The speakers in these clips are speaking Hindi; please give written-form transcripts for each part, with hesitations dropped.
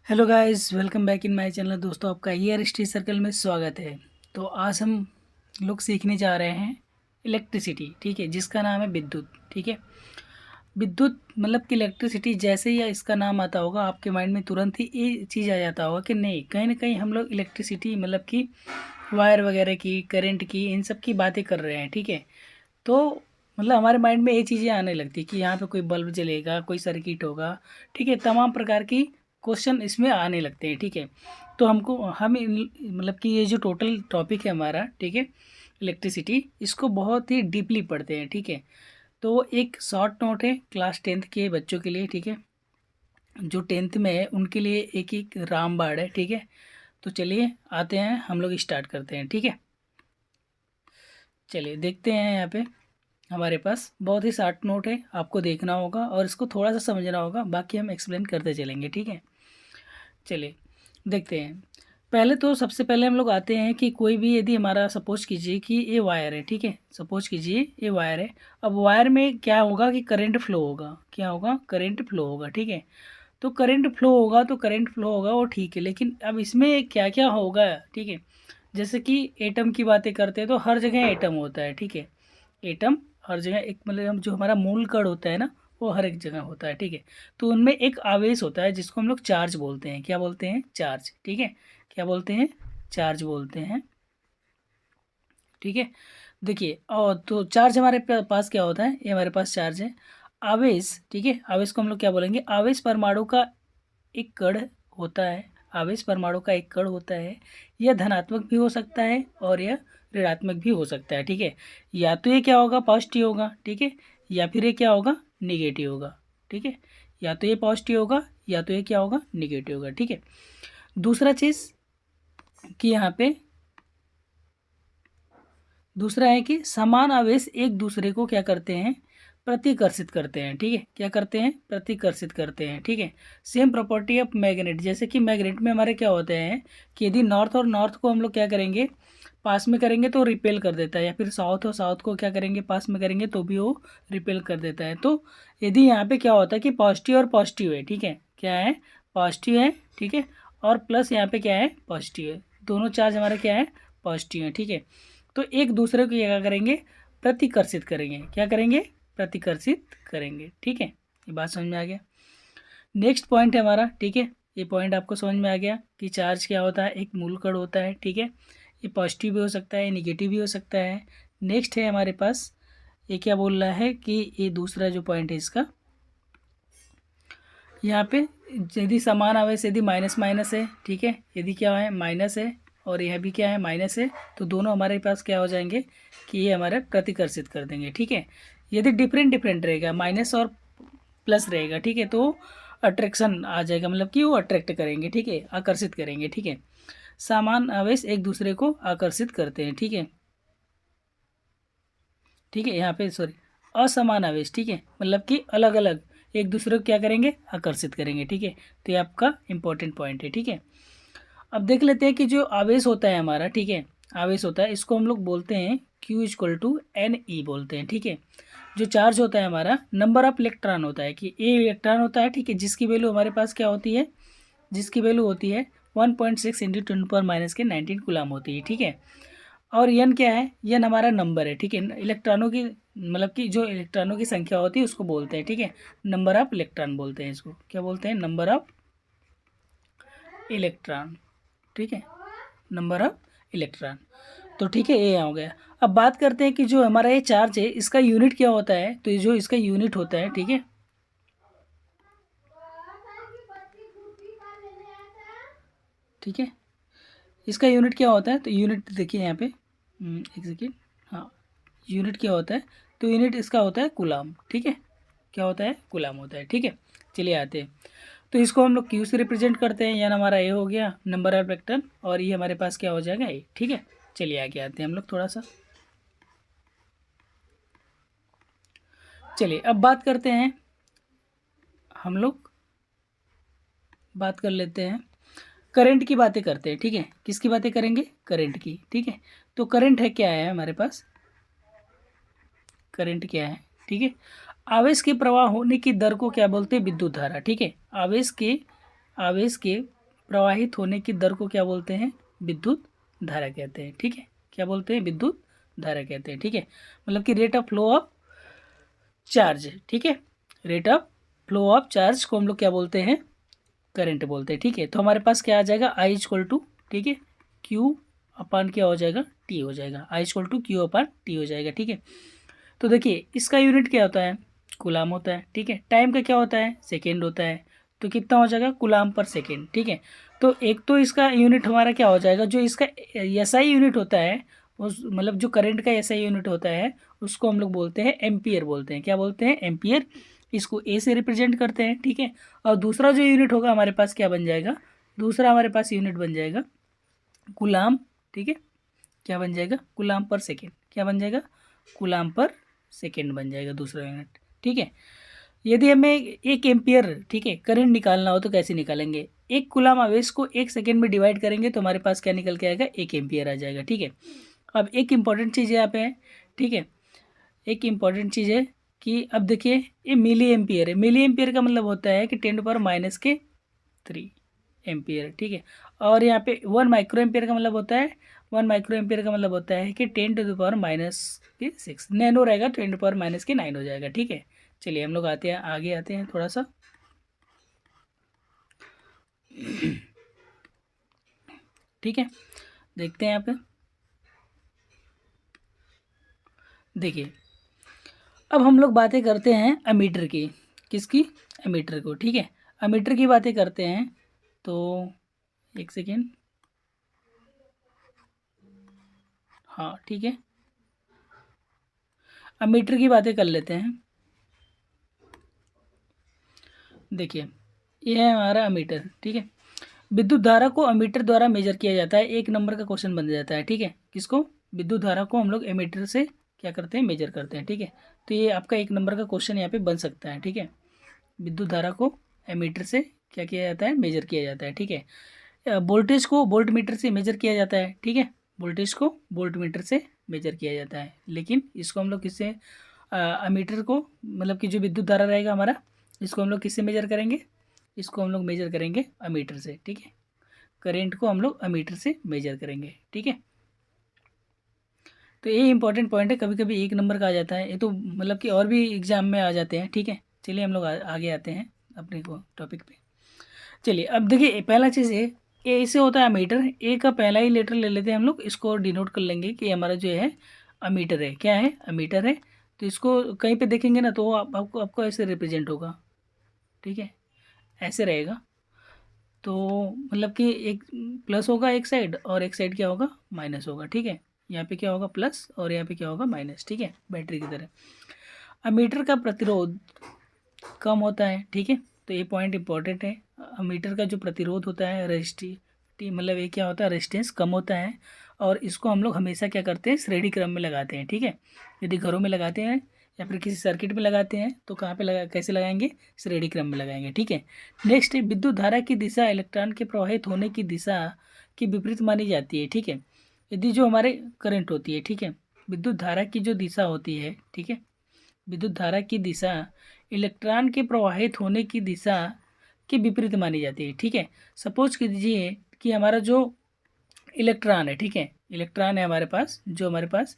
Hello guys, welcome back in my channel. दोस्तों, आपका ईयर हिस्ट्री सर्कल में स्वागत है। तो आज हम लोग सीखने जा रहे हैं इलेक्ट्रिसिटी, ठीक है, जिसका नाम है विद्युत। ठीक है, विद्युत मतलब कि इलेक्ट्रिसिटी, जैसे ही इसका नाम आता होगा आपके माइंड में तुरंत ही ये चीज़ आ जाता होगा कि नहीं, कहीं ना कहीं हम लोग इलेक्ट्रिसिटी मतलब कि वायर वगैरह की, करंट की, इन सब की बातें कर रहे हैं। ठीक है, तो मतलब हमारे माइंड में ये चीज़ें आने लगती है कि यहाँ पे कोई बल्ब जलेगा, कोई सर्किट होगा। ठीक है, तमाम प्रकार की क्वेश्चन इसमें आने लगते हैं। ठीक है, तो मतलब कि ये जो टोटल टॉपिक है हमारा, ठीक है, इलेक्ट्रिसिटी, इसको बहुत ही डीपली पढ़ते हैं। ठीक है, तो एक शॉर्ट नोट है क्लास 10th के बच्चों के लिए। ठीक है, जो 10th में है उनके लिए एक एक रामबाण है। ठीक है, तो चलिए आते हैं, हम लोग स्टार्ट करते हैं। ठीक है, चलिए देखते हैं। यहाँ पे हमारे पास बहुत ही शॉर्ट नोट है, आपको देखना होगा और इसको थोड़ा सा समझना होगा, बाकी हम एक्सप्लेन करते चलेंगे। ठीक है, चलिए देखते हैं। पहले तो सबसे पहले हम लोग आते हैं कि कोई भी यदि हमारा सपोज कीजिए कि ये वायर है। ठीक है, सपोज कीजिए ये वायर है। अब वायर में क्या होगा कि करंट फ्लो होगा। क्या होगा? करंट फ्लो होगा। ठीक है, तो करंट फ्लो होगा वो ठीक है, लेकिन अब इसमें क्या क्या होगा। ठीक है, जैसे कि एटम की बातें करते हैं तो हर जगह एटम होता है। ठीक है, एटम हर जगह एक मतलब जो हमारा मूल कण होता है ना, वो हर एक जगह होता है। ठीक है, तो उनमें एक आवेश होता है जिसको हम लोग चार्ज बोलते हैं। क्या बोलते हैं? चार्ज। ठीक है, क्या बोलते हैं? चार्ज बोलते हैं। ठीक है, देखिए, और तो चार्ज हमारे पास क्या होता है, ये हमारे पास चार्ज है। आवेश, ठीक है, आवेश को हम लोग क्या बोलेंगे? आवेश परमाणु का एक कण होता है। आवेश परमाणु का एक कण होता है। यह धनात्मक भी हो सकता है और यह ऋणात्मक भी हो सकता है। ठीक है, या तो ये क्या होगा? पॉजिटिव होगा। ठीक है, या फिर ये क्या होगा? निगेटिव होगा। ठीक है, या तो ये पॉजिटिव होगा या तो ये क्या होगा? निगेटिव होगा। ठीक है, दूसरा चीज़ कि यहाँ पे दूसरा है कि समान आवेश एक दूसरे को क्या करते हैं? प्रतिकर्षित करते हैं। ठीक है, क्या करते हैं? प्रतिकर्षित करते हैं। ठीक है, सेम प्रॉपर्टी ऑफ मैग्नेट, जैसे कि मैग्नेट में हमारे क्या होते हैं कि यदि नॉर्थ और नॉर्थ को हम लोग क्या करेंगे? पास में करेंगे तो रिपेल कर देता है, या फिर साउथ और साउथ को क्या करेंगे? पास में करेंगे तो भी वो रिपेल कर देता है। तो यदि यहाँ पे क्या होता है कि पॉजिटिव और पॉजिटिव है। ठीक है, क्या है? पॉजिटिव है। ठीक है, और प्लस यहाँ पे क्या है? पॉजिटिव है। दोनों चार्ज हमारे क्या है? पॉजिटिव है। ठीक है, तो एक दूसरे को क्या करेंगे? प्रतिकर्षित करेंगे। क्या करेंगे? प्रतिकर्षित करेंगे। ठीक है, ये बात समझ में आ गया। नेक्स्ट पॉइंट है हमारा। ठीक है, ये पॉइंट आपको समझ में आ गया कि चार्ज क्या होता है? एक मूल कण होता है। ठीक है, ये पॉजिटिव भी हो सकता है, निगेटिव भी हो सकता है। नेक्स्ट है हमारे पास, ये क्या बोल रहा है कि ये दूसरा जो पॉइंट है इसका, यहाँ पे यदि समान आवेश, यदि माइनस माइनस है। ठीक है, यदि क्या है? माइनस है और यह भी क्या है? माइनस है, तो दोनों हमारे पास क्या हो जाएंगे कि ये हमारे प्रतिकर्षित कर देंगे। ठीक है, यदि डिफरेंट डिफरेंट रहेगा, माइनस और प्लस रहेगा, ठीक है, तो अट्रैक्शन आ जाएगा, मतलब कि वो अट्रैक्ट करेंगे। ठीक है, आकर्षित करेंगे। ठीक है, समान आवेश एक दूसरे को आकर्षित करते हैं। ठीक है, ठीक है, यहाँ पे सॉरी, असमान आवेश, ठीक है, मतलब कि अलग अलग एक दूसरे को क्या करेंगे? आकर्षित करेंगे। ठीक है, तो ये आपका इंपॉर्टेंट पॉइंट है। ठीक है, अब देख लेते हैं कि जो आवेश होता है हमारा, ठीक है, आवेश होता है, इसको हम लोग बोलते हैं Q=NE बोलते हैं। ठीक है, जो चार्ज होता है हमारा, नंबर ऑफ इलेक्ट्रॉन होता है कि ए इलेक्ट्रॉन होता है। ठीक है, जिसकी वैल्यू हमारे पास क्या होती है? जिसकी वैल्यू होती है 1.6 इंटू 10⁻⁻⁹ कूलम होती है। ठीक है, और यन क्या है? यन हमारा नंबर है। ठीक है, इलेक्ट्रॉनों की मतलब कि जो इलेक्ट्रॉनों की संख्या होती है उसको बोलते हैं। ठीक है, नंबर ऑफ इलेक्ट्रॉन बोलते हैं इसको। क्या बोलते हैं? Number of electron. ठीक है, नंबर ऑफ इलेक्ट्रॉन। तो ठीक है, ये हो गया। अब बात करते हैं कि जो हमारा ये चार्ज है इसका यूनिट क्या होता है। तो ये जो इसका यूनिट होता है, ठीक है, ठीक है, इसका यूनिट क्या होता है? तो यूनिट देखिए यहाँ पे, एक सेकेंड, हाँ, यूनिट क्या होता है? तो यूनिट इसका होता है कूलम। ठीक है, क्या होता है? कूलम होता है। ठीक है, चलिए आते हैं। तो इसको हम लोग क्यू से रिप्रेजेंट करते हैं, यानी हमारा ए हो गया नंबर ऑफ इलेक्ट्रॉन, और ये हमारे पास क्या हो जाएगा? ए। ठीक है, चलिए आगे आते हैं हम लोग थोड़ा सा। चलिए अब बात करते हैं, हम लोग बात कर लेते हैं, करंट की बातें करते हैं। ठीक है, किसकी बातें करेंगे? करंट की। ठीक है, तो करंट है क्या है हमारे पास? करंट क्या है? ठीक है, आवेश के प्रवाह होने की दर को क्या बोलते हैं? विद्युत धारा। ठीक है, आवेश के आवेश के प्रवाहित होने की दर को क्या बोलते हैं? विद्युत धारा कहते हैं। ठीक है, क्या बोलते हैं? विद्युत धारा कहते हैं। ठीक है, मतलब कि rate of flow of charge. ठीक है, rate of flow of charge को हम लोग क्या बोलते हैं? करंट बोलते हैं। ठीक है, तो हमारे पास क्या आ जाएगा? आई इक्वल टू, ठीक है, क्यू अपान क्या हो जाएगा? टी हो जाएगा। I equal to Q upon T हो जाएगा। ठीक है, तो देखिए इसका यूनिट क्या होता है? कूलाम होता है। ठीक है, टाइम का क्या होता है? सेकेंड होता है। तो कितना हो जाएगा? कूलाम पर सेकेंड। ठीक है, तो एक तो इसका यूनिट हमारा क्या हो जाएगा? जो इसका एसआई यूनिट होता है, उस मतलब जो करंट का एसआई यूनिट होता है उसको हम लोग बोलते हैं एम्पियर बोलते हैं। क्या बोलते हैं? एम्पियर। इसको ए से रिप्रेजेंट करते हैं। ठीक है, और दूसरा जो यूनिट होगा हमारे पास क्या बन जाएगा? दूसरा हमारे पास यूनिट बन जाएगा कूलाम। ठीक है, क्या बन जाएगा? कूलाम पर सेकेंड। क्या बन जाएगा? कूलाम पर सेकेंड बन जाएगा दूसरा यूनिट। ठीक है, यदि हमें एक एम्पियर, ठीक है, करंट निकालना हो तो कैसे निकालेंगे? एक कूलाम आवेश को एक सेकेंड में डिवाइड करेंगे तो हमारे पास क्या निकल के आएगा? एक एम्पियर आ जाएगा। ठीक है, अब एक इम्पॉर्टेंट चीज़ यहाँ पे है। ठीक है, एक इम्पॉर्टेंट चीज़ है कि अब देखिए ये मिली एम्पियर है। मिली एम्पियर का मतलब होता है कि 10⁻³ एम्पियर। ठीक है, और यहाँ पे 1 माइक्रो एम्पियर का मतलब होता है, 1 माइक्रो एम्पियर का मतलब होता है कि 10⁻⁻⁶ नैनो रहेगा, 10⁻⁻⁹ हो जाएगा। ठीक है, चलिए हम लोग आते हैं, आगे आते हैं थोड़ा सा। ठीक है, देखते हैं यहाँ पे। देखिए अब हम लोग बातें करते हैं अमीटर की। किसकी? अमीटर को। ठीक है, अमीटर की बातें करते हैं तो एक सेकेंड। हाँ ठीक है, अमीटर की बातें कर लेते हैं। देखिए ये है हमारा अमीटर। ठीक है, विद्युत धारा को अमीटर द्वारा मेजर किया जाता है। एक नंबर का क्वेश्चन बन जाता है। ठीक है, किसको? विद्युत धारा को हम लोग एमीटर से क्या करते हैं? मेजर करते हैं। ठीक है, तो ये आपका एक नंबर का क्वेश्चन यहाँ पे बन सकता है। ठीक है, विद्युत धारा को एमीटर से क्या किया जाता है? मेजर किया जाता है। ठीक है, वोल्टेज को वोल्ट मीटर से मेजर किया जाता है। ठीक है, वोल्टेज को वोल्ट मीटर से मेजर किया जाता है, लेकिन इसको हम लोग किससे? अमीटर को, मतलब कि जो विद्युत धारा रहेगा हमारा, इसको हम लोग किससे मेजर करेंगे? इसको हम लोग मेजर करेंगे अमीटर से। ठीक है, करेंट को हम लोग अमीटर से मेजर करेंगे। ठीक है, तो ये इंपॉर्टेंट पॉइंट है, कभी कभी एक नंबर का आ जाता है ये, तो मतलब कि और भी एग्जाम में आ जाते हैं। ठीक है, चलिए हम लोग आगे आते हैं अपने को टॉपिक पे। चलिए अब देखिए पहला चीज़ है, ए इसे होता है अमीटर। ए का पहला ही लेटर ले लेते हैं हम लोग, इसको डिनोट कर लेंगे कि हमारा जो है अमीटर है। क्या है? अमीटर है। तो इसको कहीं पे देखेंगे ना तो आपको ऐसे रिप्रेजेंट होगा। ठीक है, ऐसे रहेगा। तो मतलब कि एक प्लस होगा एक साइड, और एक साइड क्या होगा? माइनस होगा। ठीक है, यहाँ पे क्या होगा? प्लस, और यहाँ पे क्या होगा? माइनस। ठीक है, बैटरी की तरह। अमीटर का प्रतिरोध कम होता है। ठीक है, तो ये पॉइंट इंपॉर्टेंट है। अमीटर का जो प्रतिरोध होता है, रेजिस्टिविटी, मतलब ये क्या होता है? रेजिस्टेंस कम होता है, और इसको हम लोग हमेशा क्या करते हैं? श्रेणी क्रम में लगाते हैं। ठीक है, यदि घरों में लगाते हैं या फिर किसी सर्किट में लगाते हैं तो कहाँ पे लगा, कैसे लगाएंगे? श्रेणी क्रम में लगाएंगे। ठीक है, नेक्स्ट, विद्युत धारा की दिशा इलेक्ट्रॉन के प्रवाहित होने की दिशा की विपरीत मानी जाती है। ठीक है, यदि जो हमारे करंट होती है, ठीक है, विद्युत धारा की जो दिशा होती है, ठीक है, विद्युत धारा की दिशा इलेक्ट्रॉन के प्रवाहित होने की दिशा के विपरीत मानी जाती है। ठीक है, सपोज कीजिए कि हमारा जो इलेक्ट्रॉन है, ठीक है, इलेक्ट्रॉन है हमारे पास, जो हमारे पास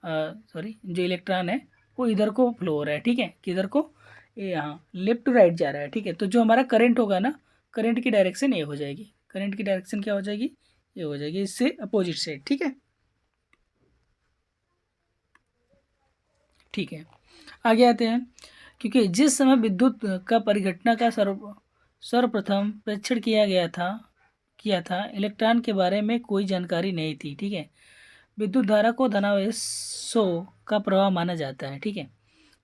जो इलेक्ट्रॉन है वो इधर को फ्लो हो रहा है। ठीक है, किधर को? यहाँ लेफ्ट टू राइट जा रहा है। ठीक है, तो जो हमारा करंट होगा ना, करंट की डायरेक्शन ये हो जाएगी। करंट की डायरेक्शन क्या हो जाएगी? ये हो जाएगी, इससे अपोजिट साइड। ठीक है, ठीक है, आगे आते हैं। क्योंकि जिस समय विद्युत का परिघटना का सर्वप्रथम परीक्षण किया था इलेक्ट्रॉन के बारे में कोई जानकारी नहीं थी। ठीक है, विद्युत धारा को धनावेशों का प्रवाह माना जाता है। ठीक है,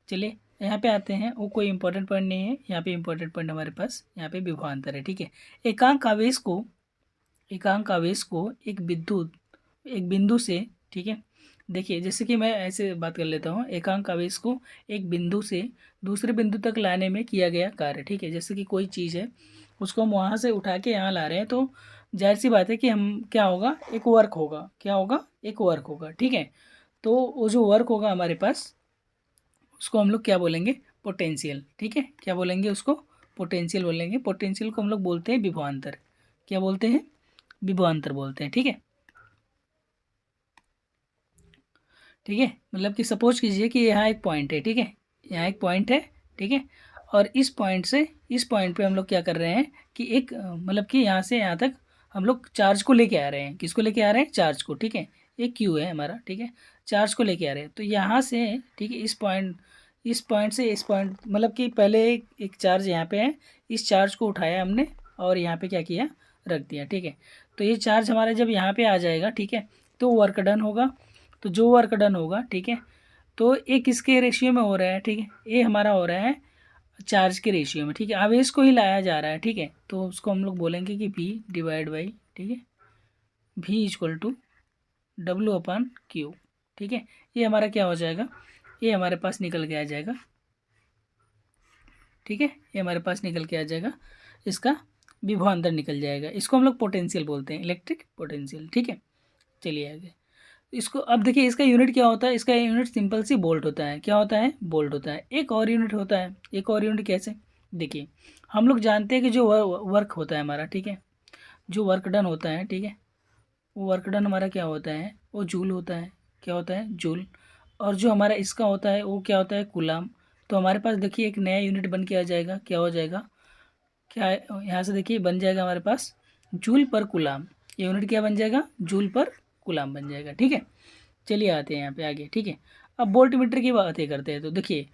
चलिए यहाँ पे आते हैं, वो कोई इंपॉर्टेंट पॉइंट नहीं है। यहाँ पे इंपॉर्टेंट पॉइंट हमारे पास यहाँ पे विभवांतर है। ठीक है, एकांक आवेश को एकांक आवेश को एक बिंदु से, ठीक है, देखिए जैसे कि मैं ऐसे बात कर लेता हूँ, एकांक आवेश को एक बिंदु से दूसरे बिंदु तक लाने में किया गया कार्य। ठीक है, जैसे कि कोई चीज़ है उसको हम वहाँ से उठा के यहाँ ला रहे हैं, तो जाहिर सी बात है कि हम क्या होगा? एक वर्क होगा। क्या होगा? एक वर्क होगा। ठीक है, तो वो जो वर्क होगा हमारे पास, उसको हम लोग क्या बोलेंगे? पोटेंशियल। ठीक है, क्या बोलेंगे उसको? पोटेंशियल बोलेंगे। पोटेंशियल को हम लोग बोलते हैं विभवांतर। क्या बोलते हैं? विभवांतर बोलते हैं। ठीक है, ठीक है। मतलब कि सपोज कीजिए कि यहाँ एक पॉइंट है, ठीक है, यहाँ एक पॉइंट है, ठीक है। और इस पॉइंट से इस पॉइंट पे हम लोग क्या कर रहे हैं कि एक मतलब कि यहाँ से यहाँ तक हम लोग चार्ज को लेके आ रहे हैं। किसको लेके आ रहे हैं? चार्ज को, ठीक है। एक क्यू है हमारा, ठीक है, चार्ज को लेके आ रहे हैं। तो यहाँ से, ठीक है, इस पॉइंट से इस पॉइंट, मतलब कि पहले एक चार्ज यहाँ पे है, इस चार्ज को उठाया हमने और यहाँ पे क्या किया, रख दिया, ठीक है। तो ये चार्ज हमारा जब यहाँ पे आ जाएगा, ठीक है, तो वर्क डन होगा। तो जो वर्क डन होगा, ठीक है, तो ये किसके रेशियो में हो रहा है? ठीक है, ये हमारा हो रहा है चार्ज के रेशियो में, ठीक है, आवेश को ही लाया जा रहा है, ठीक है। तो उसको हम लोग बोलेंगे कि V डिवाइड बाई, ठीक है, V इक्वल टू W/Q, ठीक है। ये हमारा क्या हो जाएगा, ये हमारे पास निकल के आ जाएगा, ठीक है, ये हमारे पास निकल के आ जाएगा, इसका विभवांतर निकल जाएगा। इसको हम लोग पोटेंशियल बोलते हैं, इलेक्ट्रिक पोटेंशियल, ठीक है। चलिए आगे। इसको अब देखिए, इसका यूनिट क्या होता है? इसका यूनिट सिंपल सी बोल्ट होता है। क्या होता है? बोल्ट होता है। एक और यूनिट होता है, एक और यूनिट कैसे? देखिए, हम लोग जानते हैं कि जो वर्क होता है हमारा, ठीक है, जो वर्क डन होता है, ठीक है, वो वर्क डन हमारा क्या होता है? वो जूल होता है। क्या होता है? जूल। और जो हमारा इसका होता है वो क्या होता है? कूलाम। तो हमारे पास देखिए एक नया यूनिट बन के आ जाएगा। क्या हो जाएगा? क्या यहाँ से देखिए बन जाएगा हमारे पास जूल पर कूलाम। ये यूनिट क्या बन जाएगा? जूल पर कूलाम बन जाएगा, ठीक है। चलिए आते हैं यहाँ पे आगे, ठीक है। अब वोल्ट मीटर की बातें करते हैं। तो देखिए,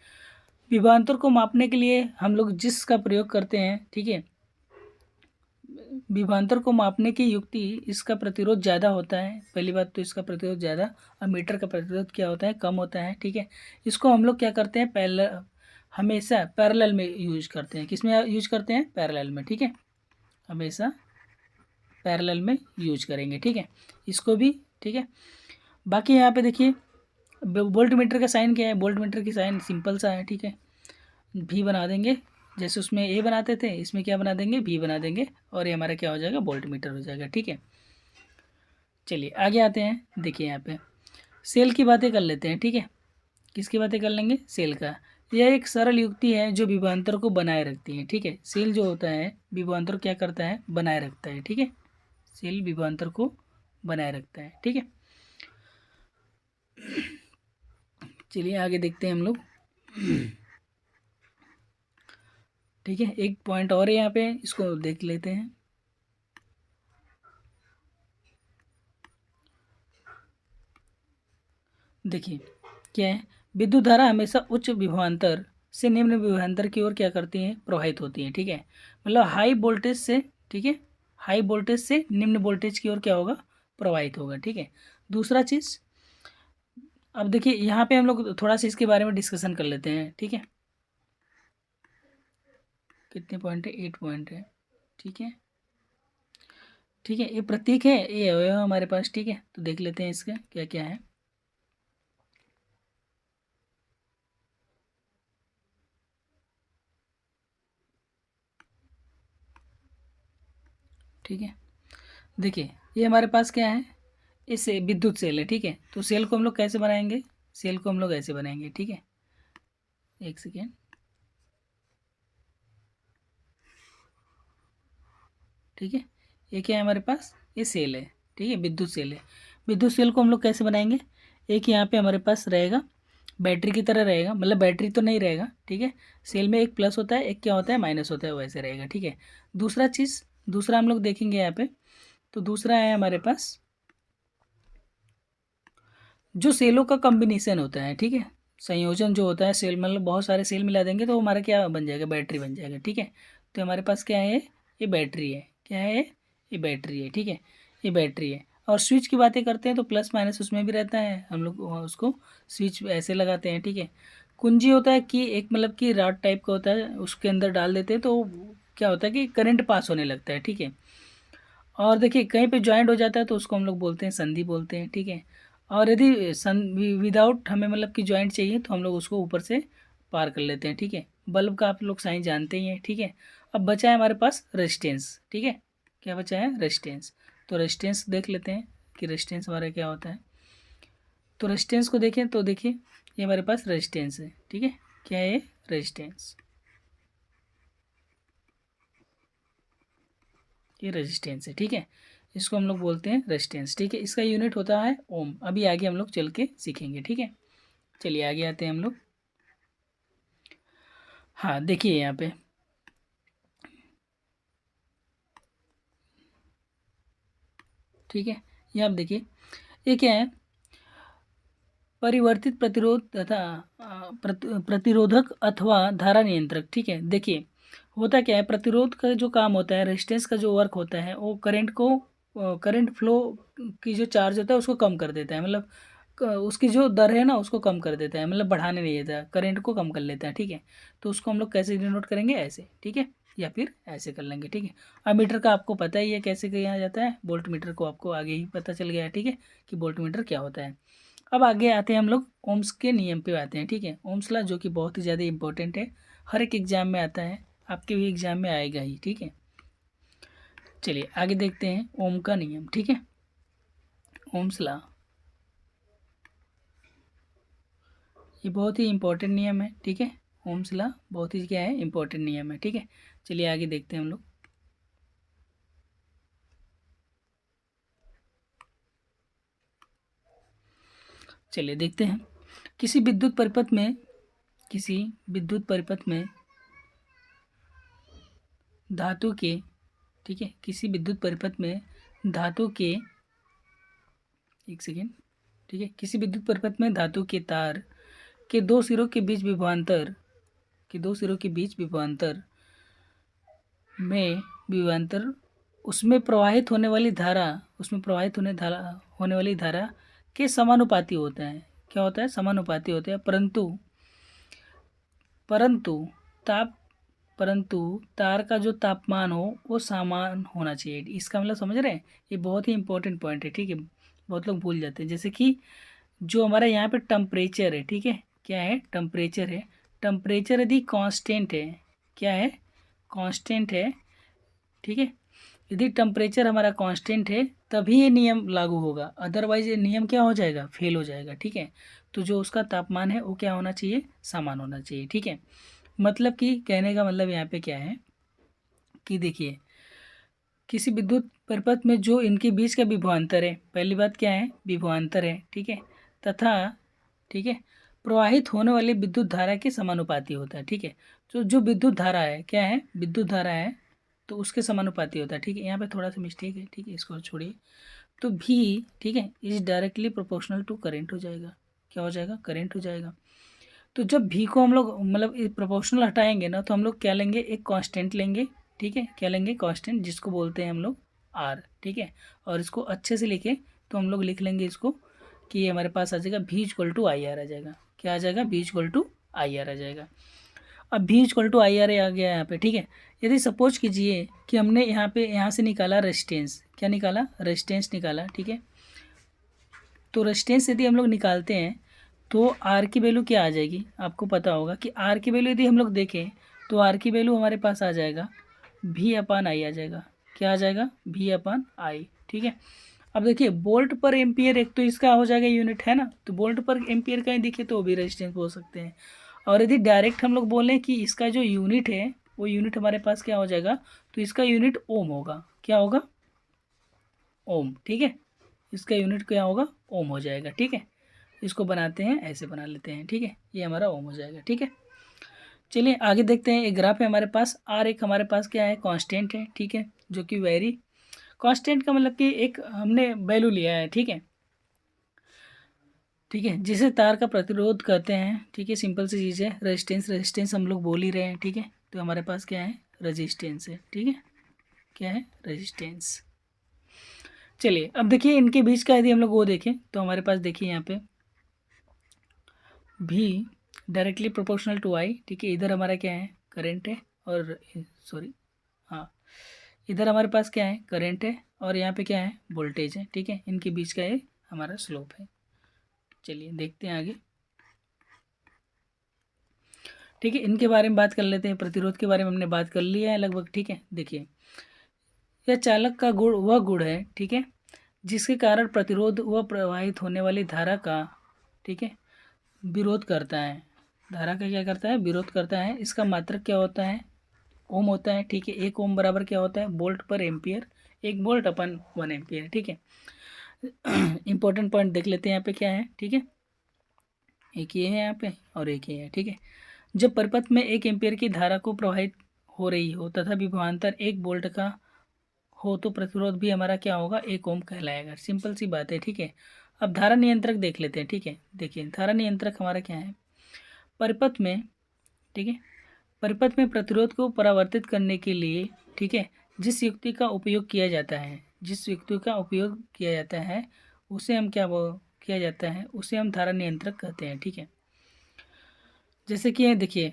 विभवांतर को मापने के लिए हम लोग जिसका प्रयोग करते हैं, ठीक है, विभवांतर को मापने की युक्ति, इसका प्रतिरोध ज़्यादा होता है। पहली बात तो इसका प्रतिरोध ज़्यादा, और मीटर का प्रतिरोध क्या होता है? कम होता है, ठीक है। इसको हम लोग क्या करते हैं? हमेशा पैरेलल में यूज करते हैं। किस में यूज करते हैं? पैरेलल में, ठीक है, हमेशा पैरेलल में यूज करेंगे, ठीक है, इसको भी, ठीक है। बाकी यहाँ पे देखिए, वोल्ट मीटर का साइन क्या है? वोल्ट मीटर की साइन सिंपल सा है, ठीक है, भी बना देंगे, जैसे उसमें ए बनाते थे, इसमें क्या बना देंगे? भी बना देंगे, और ये हमारा क्या हो जाएगा? वोल्ट मीटर हो जाएगा, ठीक है। चलिए आगे आते हैं। देखिए यहाँ पे सेल की बातें कर लेते हैं, ठीक है। किसकी बातें कर लेंगे? सेल का। यह एक सरल युक्ति है जो विभवांतर को बनाए रखती है, ठीक है। सेल जो होता है विभवांतर क्या करता है? बनाए रखता है, ठीक है। सेल विभवांतर को बनाए रखता है, ठीक है। चलिए आगे देखते हैं हम लोग, ठीक है। एक पॉइंट और है यहाँ पे, इसको देख लेते हैं। देखिए क्या है, विद्युत धारा हमेशा उच्च विभवांतर से निम्न विभवांतर की ओर क्या करती है? प्रवाहित होती है, ठीक है। मतलब हाई वोल्टेज से, ठीक है, हाई वोल्टेज से निम्न वोल्टेज की ओर क्या होगा? प्रवाहित होगा, ठीक है। दूसरा चीज़, अब देखिए यहाँ पे हम लोग थोड़ा सा इसके बारे में डिस्कशन कर लेते हैं, ठीक है। कितने पॉइंट है? 8 पॉइंट है, ठीक है, ठीक है। ये प्रतीक है, ये अवयव है हमारे पास, ठीक है। तो देख लेते हैं इसका क्या क्या है, ठीक है। देखिए ये हमारे पास क्या है? इसे विद्युत सेल है, ठीक है। तो सेल को हम लोग कैसे बनाएंगे? सेल को हम लोग ऐसे बनाएंगे, ठीक है, एक सेकेंड, ठीक है। ये क्या है हमारे पास? ये सेल है, ठीक है, विद्युत सेल है। विद्युत सेल को हम लोग कैसे बनाएंगे? एक यहाँ पे हमारे पास रहेगा, बैटरी की तरह रहेगा, मतलब बैटरी तो नहीं रहेगा, ठीक है। सेल में एक प्लस होता है, एक क्या होता है? माइनस होता है, वैसे रहेगा, ठीक है। दूसरा चीज़, दूसरा हम लोग देखेंगे यहाँ पे। तो दूसरा है हमारे पास जो सेलों का कॉम्बिनेशन होता है, ठीक है, संयोजन जो होता है सेल, मतलब बहुत सारे सेल मिला देंगे तो हमारा क्या बन जाएगा? बैटरी बन जाएगा, ठीक है। तो हमारे पास क्या है? ये बैटरी है। क्या है? ये बैटरी है, ठीक है, ये बैटरी है। और स्विच की बातें करते हैं तो प्लस माइनस उसमें भी रहता है, हम लोग उसको स्विच ऐसे लगाते हैं, ठीक है। कुंजी होता है कि एक मतलब कि रॉड टाइप का होता है, उसके अंदर डाल देते हैं तो क्या होता है कि करंट पास होने लगता है, ठीक है। और देखिए कहीं पे ज्वाइंट हो जाता है तो उसको हम लोग बोलते हैं संधि बोलते हैं, ठीक है। और यदि विदाउट हमें मतलब कि ज्वाइंट चाहिए तो हम लोग उसको ऊपर से पार कर लेते हैं, ठीक है। बल्ब का आप लोग साइन जानते ही हैं, ठीक है। अब बचा है हमारे पास रेजिस्टेंस, ठीक है। क्या बचा है? रेजिस्टेंस। तो रेजिस्टेंस देख लेते हैं कि रेजिस्टेंस हमारा क्या होता है। तो रेजिस्टेंस को देखें तो देखिए ये हमारे पास रेजिस्टेंस है, ठीक है। क्या है ये? रेजिस्टेंस, ये रेजिस्टेंस है, ठीक है। इसको हम लोग बोलते हैं रेजिस्टेंस, ठीक है। इसका यूनिट होता है ओम। अभी आगे हम लोग चल के सीखेंगे, ठीक है। चलिए आगे आते हैं हम लोग। हाँ देखिए यहाँ पे, ठीक है। ये आप देखिए, ये क्या है, परिवर्तित प्रतिरोध तथा प्रतिरोधक अथवा धारा नियंत्रक, ठीक है। देखिए होता क्या है, प्रतिरोध का जो काम होता है, रेजिस्टेंस का जो वर्क होता है, वो करंट को, करंट फ्लो की जो चार्ज होता है उसको कम कर देता है, मतलब उसकी जो दर है ना उसको कम कर देता है, मतलब बढ़ाने नहीं देता, करंट को कम कर लेता है, ठीक है। तो उसको हम लोग कैसे डिनोट करेंगे, ऐसे, ठीक है, या फिर ऐसे कर लेंगे, ठीक है। अमीटर का आपको पता ही है कैसे किया जाता है, वोल्ट मीटर को आपको आगे ही पता चल गया है, ठीक है, कि वोल्ट मीटर क्या होता है। अब आगे आते हैं हम लोग ओम्स के नियम पे आते हैं, ठीक है। ओम्स लॉ जो कि बहुत ही ज़्यादा इंपॉर्टेंट है, हर एक एग्जाम में आता है, आपके भी एग्जाम में आएगा ही, ठीक है। चलिए आगे देखते हैं ओम का नियम, ठीक है। ओम्स लॉ ये बहुत ही इंपॉर्टेंट नियम है, ठीक है। ओम्स लॉ बहुत ही क्या है, इंपॉर्टेंट नियम है, ठीक है। चलिए आगे देखते हैं हम लोग। चलिए देखते हैं, किसी विद्युत परिपथ में, किसी विद्युत परिपथ में धातु के, ठीक है, किसी विद्युत परिपथ में धातु के, एक सेकेंड, ठीक है, किसी विद्युत परिपथ में धातु के तार के दो सिरों के बीच विभवांतर, के दो सिरों के बीच विभवांतर में विभवांतर, उसमें प्रवाहित होने वाली धारा, उसमें प्रवाहित होने वाली धारा के समानुपाती होता है। क्या होता है, समानुपाती होता है, परंतु परंतु ताप परंतु तार का जो तापमान हो वो समान होना चाहिए। इसका मतलब समझ रहे हैं, ये बहुत ही इंपॉर्टेंट पॉइंट है, ठीक है। बहुत लोग भूल जाते हैं, जैसे कि जो हमारा यहाँ पे टेम्परेचर है, ठीक है, क्या है, टेम्परेचर है। टेम्परेचर यदि कांस्टेंट है, क्या है, कांस्टेंट है, ठीक है। यदि टेम्परेचर हमारा कांस्टेंट है तभी ये नियम लागू होगा, अदरवाइज ये नियम क्या हो जाएगा, फेल हो जाएगा, ठीक है। तो जो उसका तापमान है वो क्या होना चाहिए, समान होना चाहिए, ठीक है। मतलब कि कहने का मतलब यहाँ पे क्या है कि देखिए, किसी विद्युत परिपथ में जो इनके बीच का विभवांतर है, पहली बात क्या है, विभवांतर है, ठीक है, तथा, ठीक है, प्रवाहित होने वाली विद्युत धारा के समानुपाती होता है, ठीक है। तो जो विद्युत धारा है, क्या है, विद्युत धारा है, तो उसके समानुपाती होता है, ठीक है। यहाँ पे थोड़ा सा मिस्टेक है, ठीक है, इसको छोड़िए। तो भी, ठीक है, is directly proportional to current हो जाएगा, क्या हो जाएगा, करेंट हो जाएगा। तो जब भी को हम लोग मतलब प्रोपोर्शनल हटाएंगे ना, तो हम लोग क्या लेंगे, एक कांस्टेंट लेंगे, ठीक है, क्या लेंगे, कांस्टेंट, जिसको बोलते हैं हम लोग आर, ठीक है। और इसको अच्छे से लिखे तो हम लोग लिख लेंगे इसको कि ये हमारे पास आ जाएगा भी इक्वल टू आई आर आ जाएगा, क्या आ जाएगा, भी इक्वल टू आई आर आ जाएगा। अब भी इक्वल टू आई आर आ गया यहाँ पे, ठीक है। यदि सपोज कीजिए कि हमने यहाँ पे, यहाँ से निकाला रेजिस्टेंस, क्या निकाला, रेजिस्टेंस निकाला, ठीक है। तो रेजिस्टेंस यदि हम लोग निकालते हैं तो आर की वैल्यू क्या आ जाएगी, आपको पता होगा कि आर की वैल्यू यदि हम लोग देखें तो आर की वैल्यू हमारे पास आ जाएगा भी अपान आई आ जाएगा, क्या आ जाएगा, भी अपान आई, ठीक है। अब देखिए वोल्ट पर एम्पियर एक तो इसका हो जाएगा यूनिट, है ना, तो वोल्ट पर एम्पियर कहीं दिखे तो वो भी रेजिस्टेंस बोल सकते हैं। और यदि डायरेक्ट हम लोग बोलें कि इसका जो यूनिट है वो यूनिट हमारे पास क्या हो जाएगा, तो इसका यूनिट ओम होगा, क्या होगा, ओम, ठीक है। इसका यूनिट क्या होगा, ओम हो जाएगा, ठीक है। इसको बनाते हैं, ऐसे बना लेते हैं, ठीक है, ये हमारा ओम हो जाएगा, ठीक है। चलिए आगे देखते हैं, एक ग्राफ है हमारे पास, आर एक हमारे पास क्या है, कांस्टेंट है, ठीक है, जो कि वेरी, कांस्टेंट का मतलब कि एक हमने वैल्यू लिया है, ठीक है, ठीक है, जिसे तार का प्रतिरोध कहते हैं, ठीक है, सिंपल सी चीज़ है, रेजिस्टेंस, रेजिस्टेंस हम लोग बोल ही रहे हैं, ठीक है। तो हमारे पास क्या है, रेजिस्टेंस है, ठीक है, क्या है, रेजिस्टेंस। चलिए अब देखिए इनके बीच का यदि हम लोग वो देखें तो हमारे पास देखिए यहाँ पे भी डायरेक्टली प्रोपोर्शनल टू आई, ठीक है, इधर हमारा क्या है, करंट है, और सॉरी, हाँ, इधर हमारे पास क्या है, करंट है, और यहाँ पे क्या है, वोल्टेज है, ठीक है, इनके बीच का ये हमारा स्लोप है। चलिए देखते हैं आगे, ठीक है, इनके बारे में बात कर लेते हैं, प्रतिरोध के बारे में हमने बात कर लिया है लगभग, ठीक है। देखिए यह चालक का गुण, वह गुण है, ठीक है, जिसके कारण प्रतिरोध व प्रवाहित होने वाली धारा का, ठीक है, विरोध करता है, धारा का क्या करता है, विरोध करता है। इसका मात्रक क्या होता है, ओम होता है, ठीक है। 1 ओम बराबर क्या होता है, वोल्ट पर एम्पियर, 1 वोल्ट अपन 1 एम्पियर, ठीक है। इंपॉर्टेंट पॉइंट देख लेते हैं यहाँ पे क्या है, ठीक है। एक ये है यहाँ पे और एक ये है, ठीक है। जब परिपथ में 1 एम्पियर की धारा को प्रवाहित हो रही हो तथा विभवांतर 1 वोल्ट का हो तो प्रतिरोध भी हमारा क्या होगा, 1 ओम कहलाएगा। सिंपल सी बात है, ठीक है। अब धारा नियंत्रक देख लेते हैं, ठीक है। देखिए धारा नियंत्रक हमारा क्या है, परिपथ में, ठीक है, परिपथ में प्रतिरोध को परावर्तित करने के लिए, ठीक है, जिस युक्ति का उपयोग किया जाता है, जिस युक्ति का उपयोग किया जाता है उसे हम क्या वो किया जाता है, उसे हम धारा नियंत्रक कहते हैं, ठीक है। जैसे कि देखिए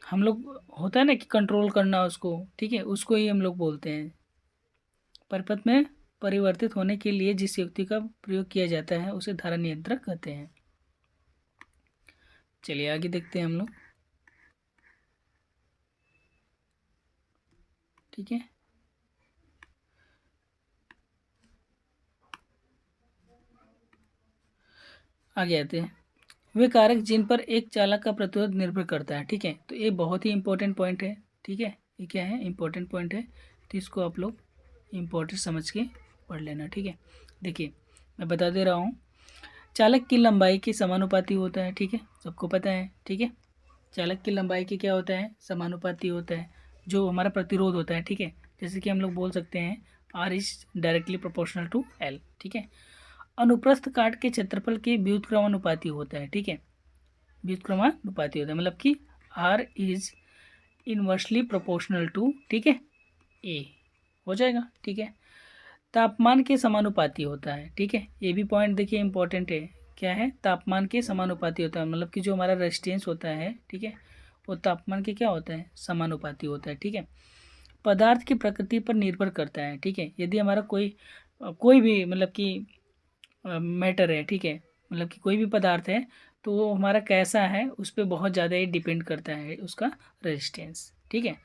हम लोग होता है ना कि कंट्रोल करना उसको, ठीक है, उसको ही हम लोग बोलते हैं। परिपथ में परिवर्तित होने के लिए जिस युक्ति का प्रयोग किया जाता है उसे धारा नियंत्रक कहते हैं। चलिए आगे देखते हैं हम लोग, ठीक है। आगे आते हैं, वे कारक जिन पर एक चालक का प्रतिरोध निर्भर करता है, ठीक है। तो ये बहुत ही इंपॉर्टेंट पॉइंट है, ठीक है। ये क्या है, इंपॉर्टेंट पॉइंट है, तो इसको आप लोग इम्पोर्टेंट समझ के पढ़ लेना, ठीक है। देखिए मैं बता दे रहा हूँ, चालक की लंबाई के समानुपाती होता है, ठीक है, सबको पता है, ठीक है। चालक की लंबाई के क्या होता है, समानुपाती होता है जो हमारा प्रतिरोध होता है, ठीक है। जैसे कि हम लोग बोल सकते हैं R is directly proportional to L, ठीक है। अनुप्रस्थ काट के क्षेत्रफल के व्युत्क्रमानुपाती होता है, ठीक है। व्युत्क्रमानुपाती होता है मतलब कि R is inversely proportional to, ठीक है, ए हो जाएगा, ठीक है। तापमान के समानुपाती होता है, ठीक है। ये भी पॉइंट देखिए इंपॉर्टेंट है, क्या है, तापमान के समानुपाती होता है, मतलब कि जो हमारा रेजिस्टेंस होता है, ठीक है, वो तापमान के क्या होता है, समानुपाती होता है, ठीक है। पदार्थ की प्रकृति पर निर्भर करता है, ठीक है। यदि हमारा कोई भी मतलब कि मैटर है, ठीक है, मतलब कि कोई भी पदार्थ है तो वो हमारा कैसा है उस पर बहुत ज़्यादा ही डिपेंड करता है उसका रेजिस्टेंस, ठीक है।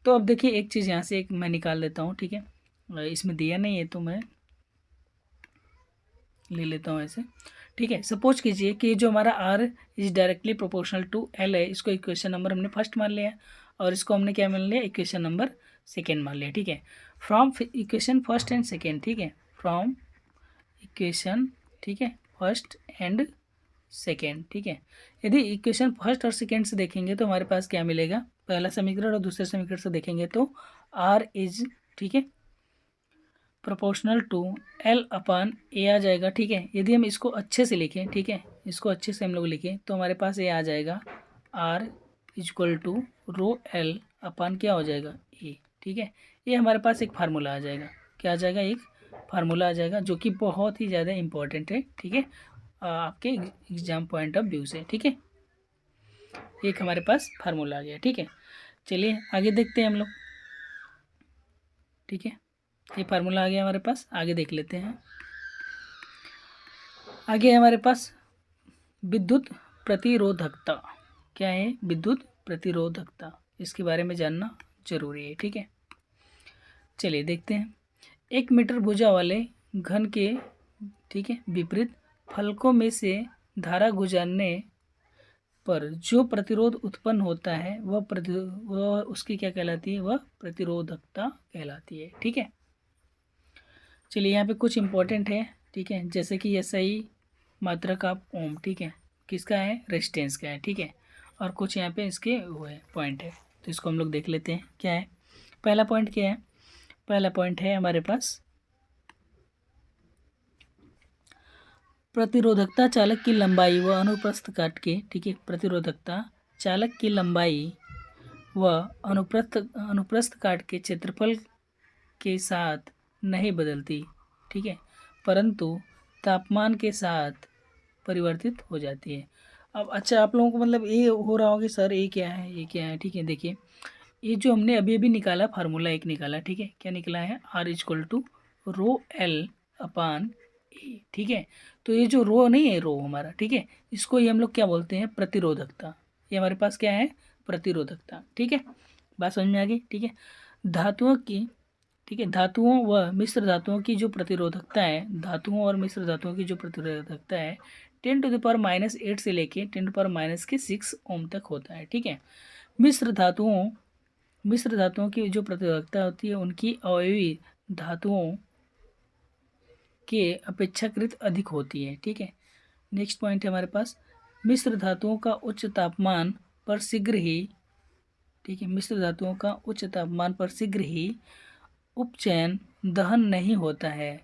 तो अब देखिए एक चीज़ यहाँ से एक मैं निकाल लेता हूँ, ठीक है। इसमें दिया नहीं है तो मैं ले लेता हूँ ऐसे, ठीक है। सपोज कीजिए कि जो हमारा R is directly proportional to L है, इसको इक्वेशन नंबर हमने फर्स्ट मान लिया और इसको हमने क्या मान लिया, इक्वेशन नंबर सेकेंड मान लिया, ठीक है। From equation first and second, ठीक है, फ्रॉम इक्वेशन, ठीक है, फर्स्ट एंड सेकेंड, ठीक है। यदि इक्वेशन फर्स्ट और सेकेंड से देखेंगे तो हमारे पास क्या मिलेगा, पहला समीकरण और दूसरे समीकरण से देखेंगे तो आर इज, ठीक है, प्रोपोर्शनल टू एल अपान ए आ जाएगा, ठीक है। यदि हम इसको अच्छे से लिखें, ठीक है, इसको अच्छे से हम लोग लिखें तो हमारे पास ये आ जाएगा R equal to rho L upon क्या हो जाएगा, ए, ठीक है। ये हमारे पास एक फार्मूला आ जाएगा, क्या आ जाएगा, एक फार्मूला आ जाएगा जो कि बहुत ही ज़्यादा इंपॉर्टेंट है, ठीक है, आपके एग्जाम पॉइंट ऑफ व्यू से, ठीक है। एक हमारे पास फार्मूला आ गया, ठीक है। चलिए आगे देखते हैं हम लोग, ठीक है। ये फार्मूला आ गया हमारे पास, आगे देख लेते हैं। आगे है हमारे पास विद्युत प्रतिरोधकता, क्या है, विद्युत प्रतिरोधकता, इसके बारे में जानना जरूरी है, ठीक है। चलिए देखते हैं, 1 मीटर भुजा वाले घन के, ठीक है, विपरीत फलकों में से धारा गुजरने पर जो प्रतिरोध उत्पन्न होता है वह उसकी क्या कहलाती है, वह प्रतिरोधकता कहलाती है, ठीक है। चलिए यहाँ पे कुछ इंपॉर्टेंट है, ठीक है, जैसे कि SI मात्रक ऑफ ओम, ठीक है, किसका है, रेजिस्टेंस का है, ठीक है। और कुछ यहाँ पे इसके वो है पॉइंट है, तो इसको हम लोग देख लेते हैं क्या है। पहला पॉइंट क्या है, पहला पॉइंट है हमारे पास प्रतिरोधकता चालक की लंबाई व अनुप्रस्थ काट के, ठीक है, प्रतिरोधकता चालक की लंबाई व अनुप्रस्थ काट के क्षेत्रफल के साथ नहीं बदलती, ठीक है, परंतु तापमान के साथ परिवर्तित हो जाती है। अब अच्छा आप लोगों को मतलब ये हो रहा होगा कि सर ये क्या है, ये क्या है, ठीक है। देखिए ये जो हमने अभी अभी निकाला फार्मूला एक निकाला, ठीक है, क्या निकला है, R equal to rho L upon A, ठीक है। तो ये जो रो नहीं है, रो हमारा, ठीक है, इसको ही हम लोग क्या बोलते हैं, प्रतिरोधकता। ये हमारे पास क्या है, प्रतिरोधकता, ठीक है। बात समझ में आ गई, ठीक है। धातुओं की, ठीक है, धातुओं व मिश्र धातुओं की जो प्रतिरोधकता है, धातुओं और मिश्र धातुओं की जो प्रतिरोधकता है 10⁻⁸ से लेके 10⁻⁶ ओम तक होता है, ठीक है। मिश्र धातुओं मिश्र धातुओं की जो प्रतिरोधकता होती है उनकी अवयवी धातुओं के अपेक्षाकृत अधिक होती है। ठीक है, नेक्स्ट पॉइंट है हमारे पास, मिश्र धातुओं का उच्च तापमान पर शीघ्र ही, ठीक है, मिश्र धातुओं का उच्च तापमान पर शीघ्र ही उपचयन दहन नहीं होता है,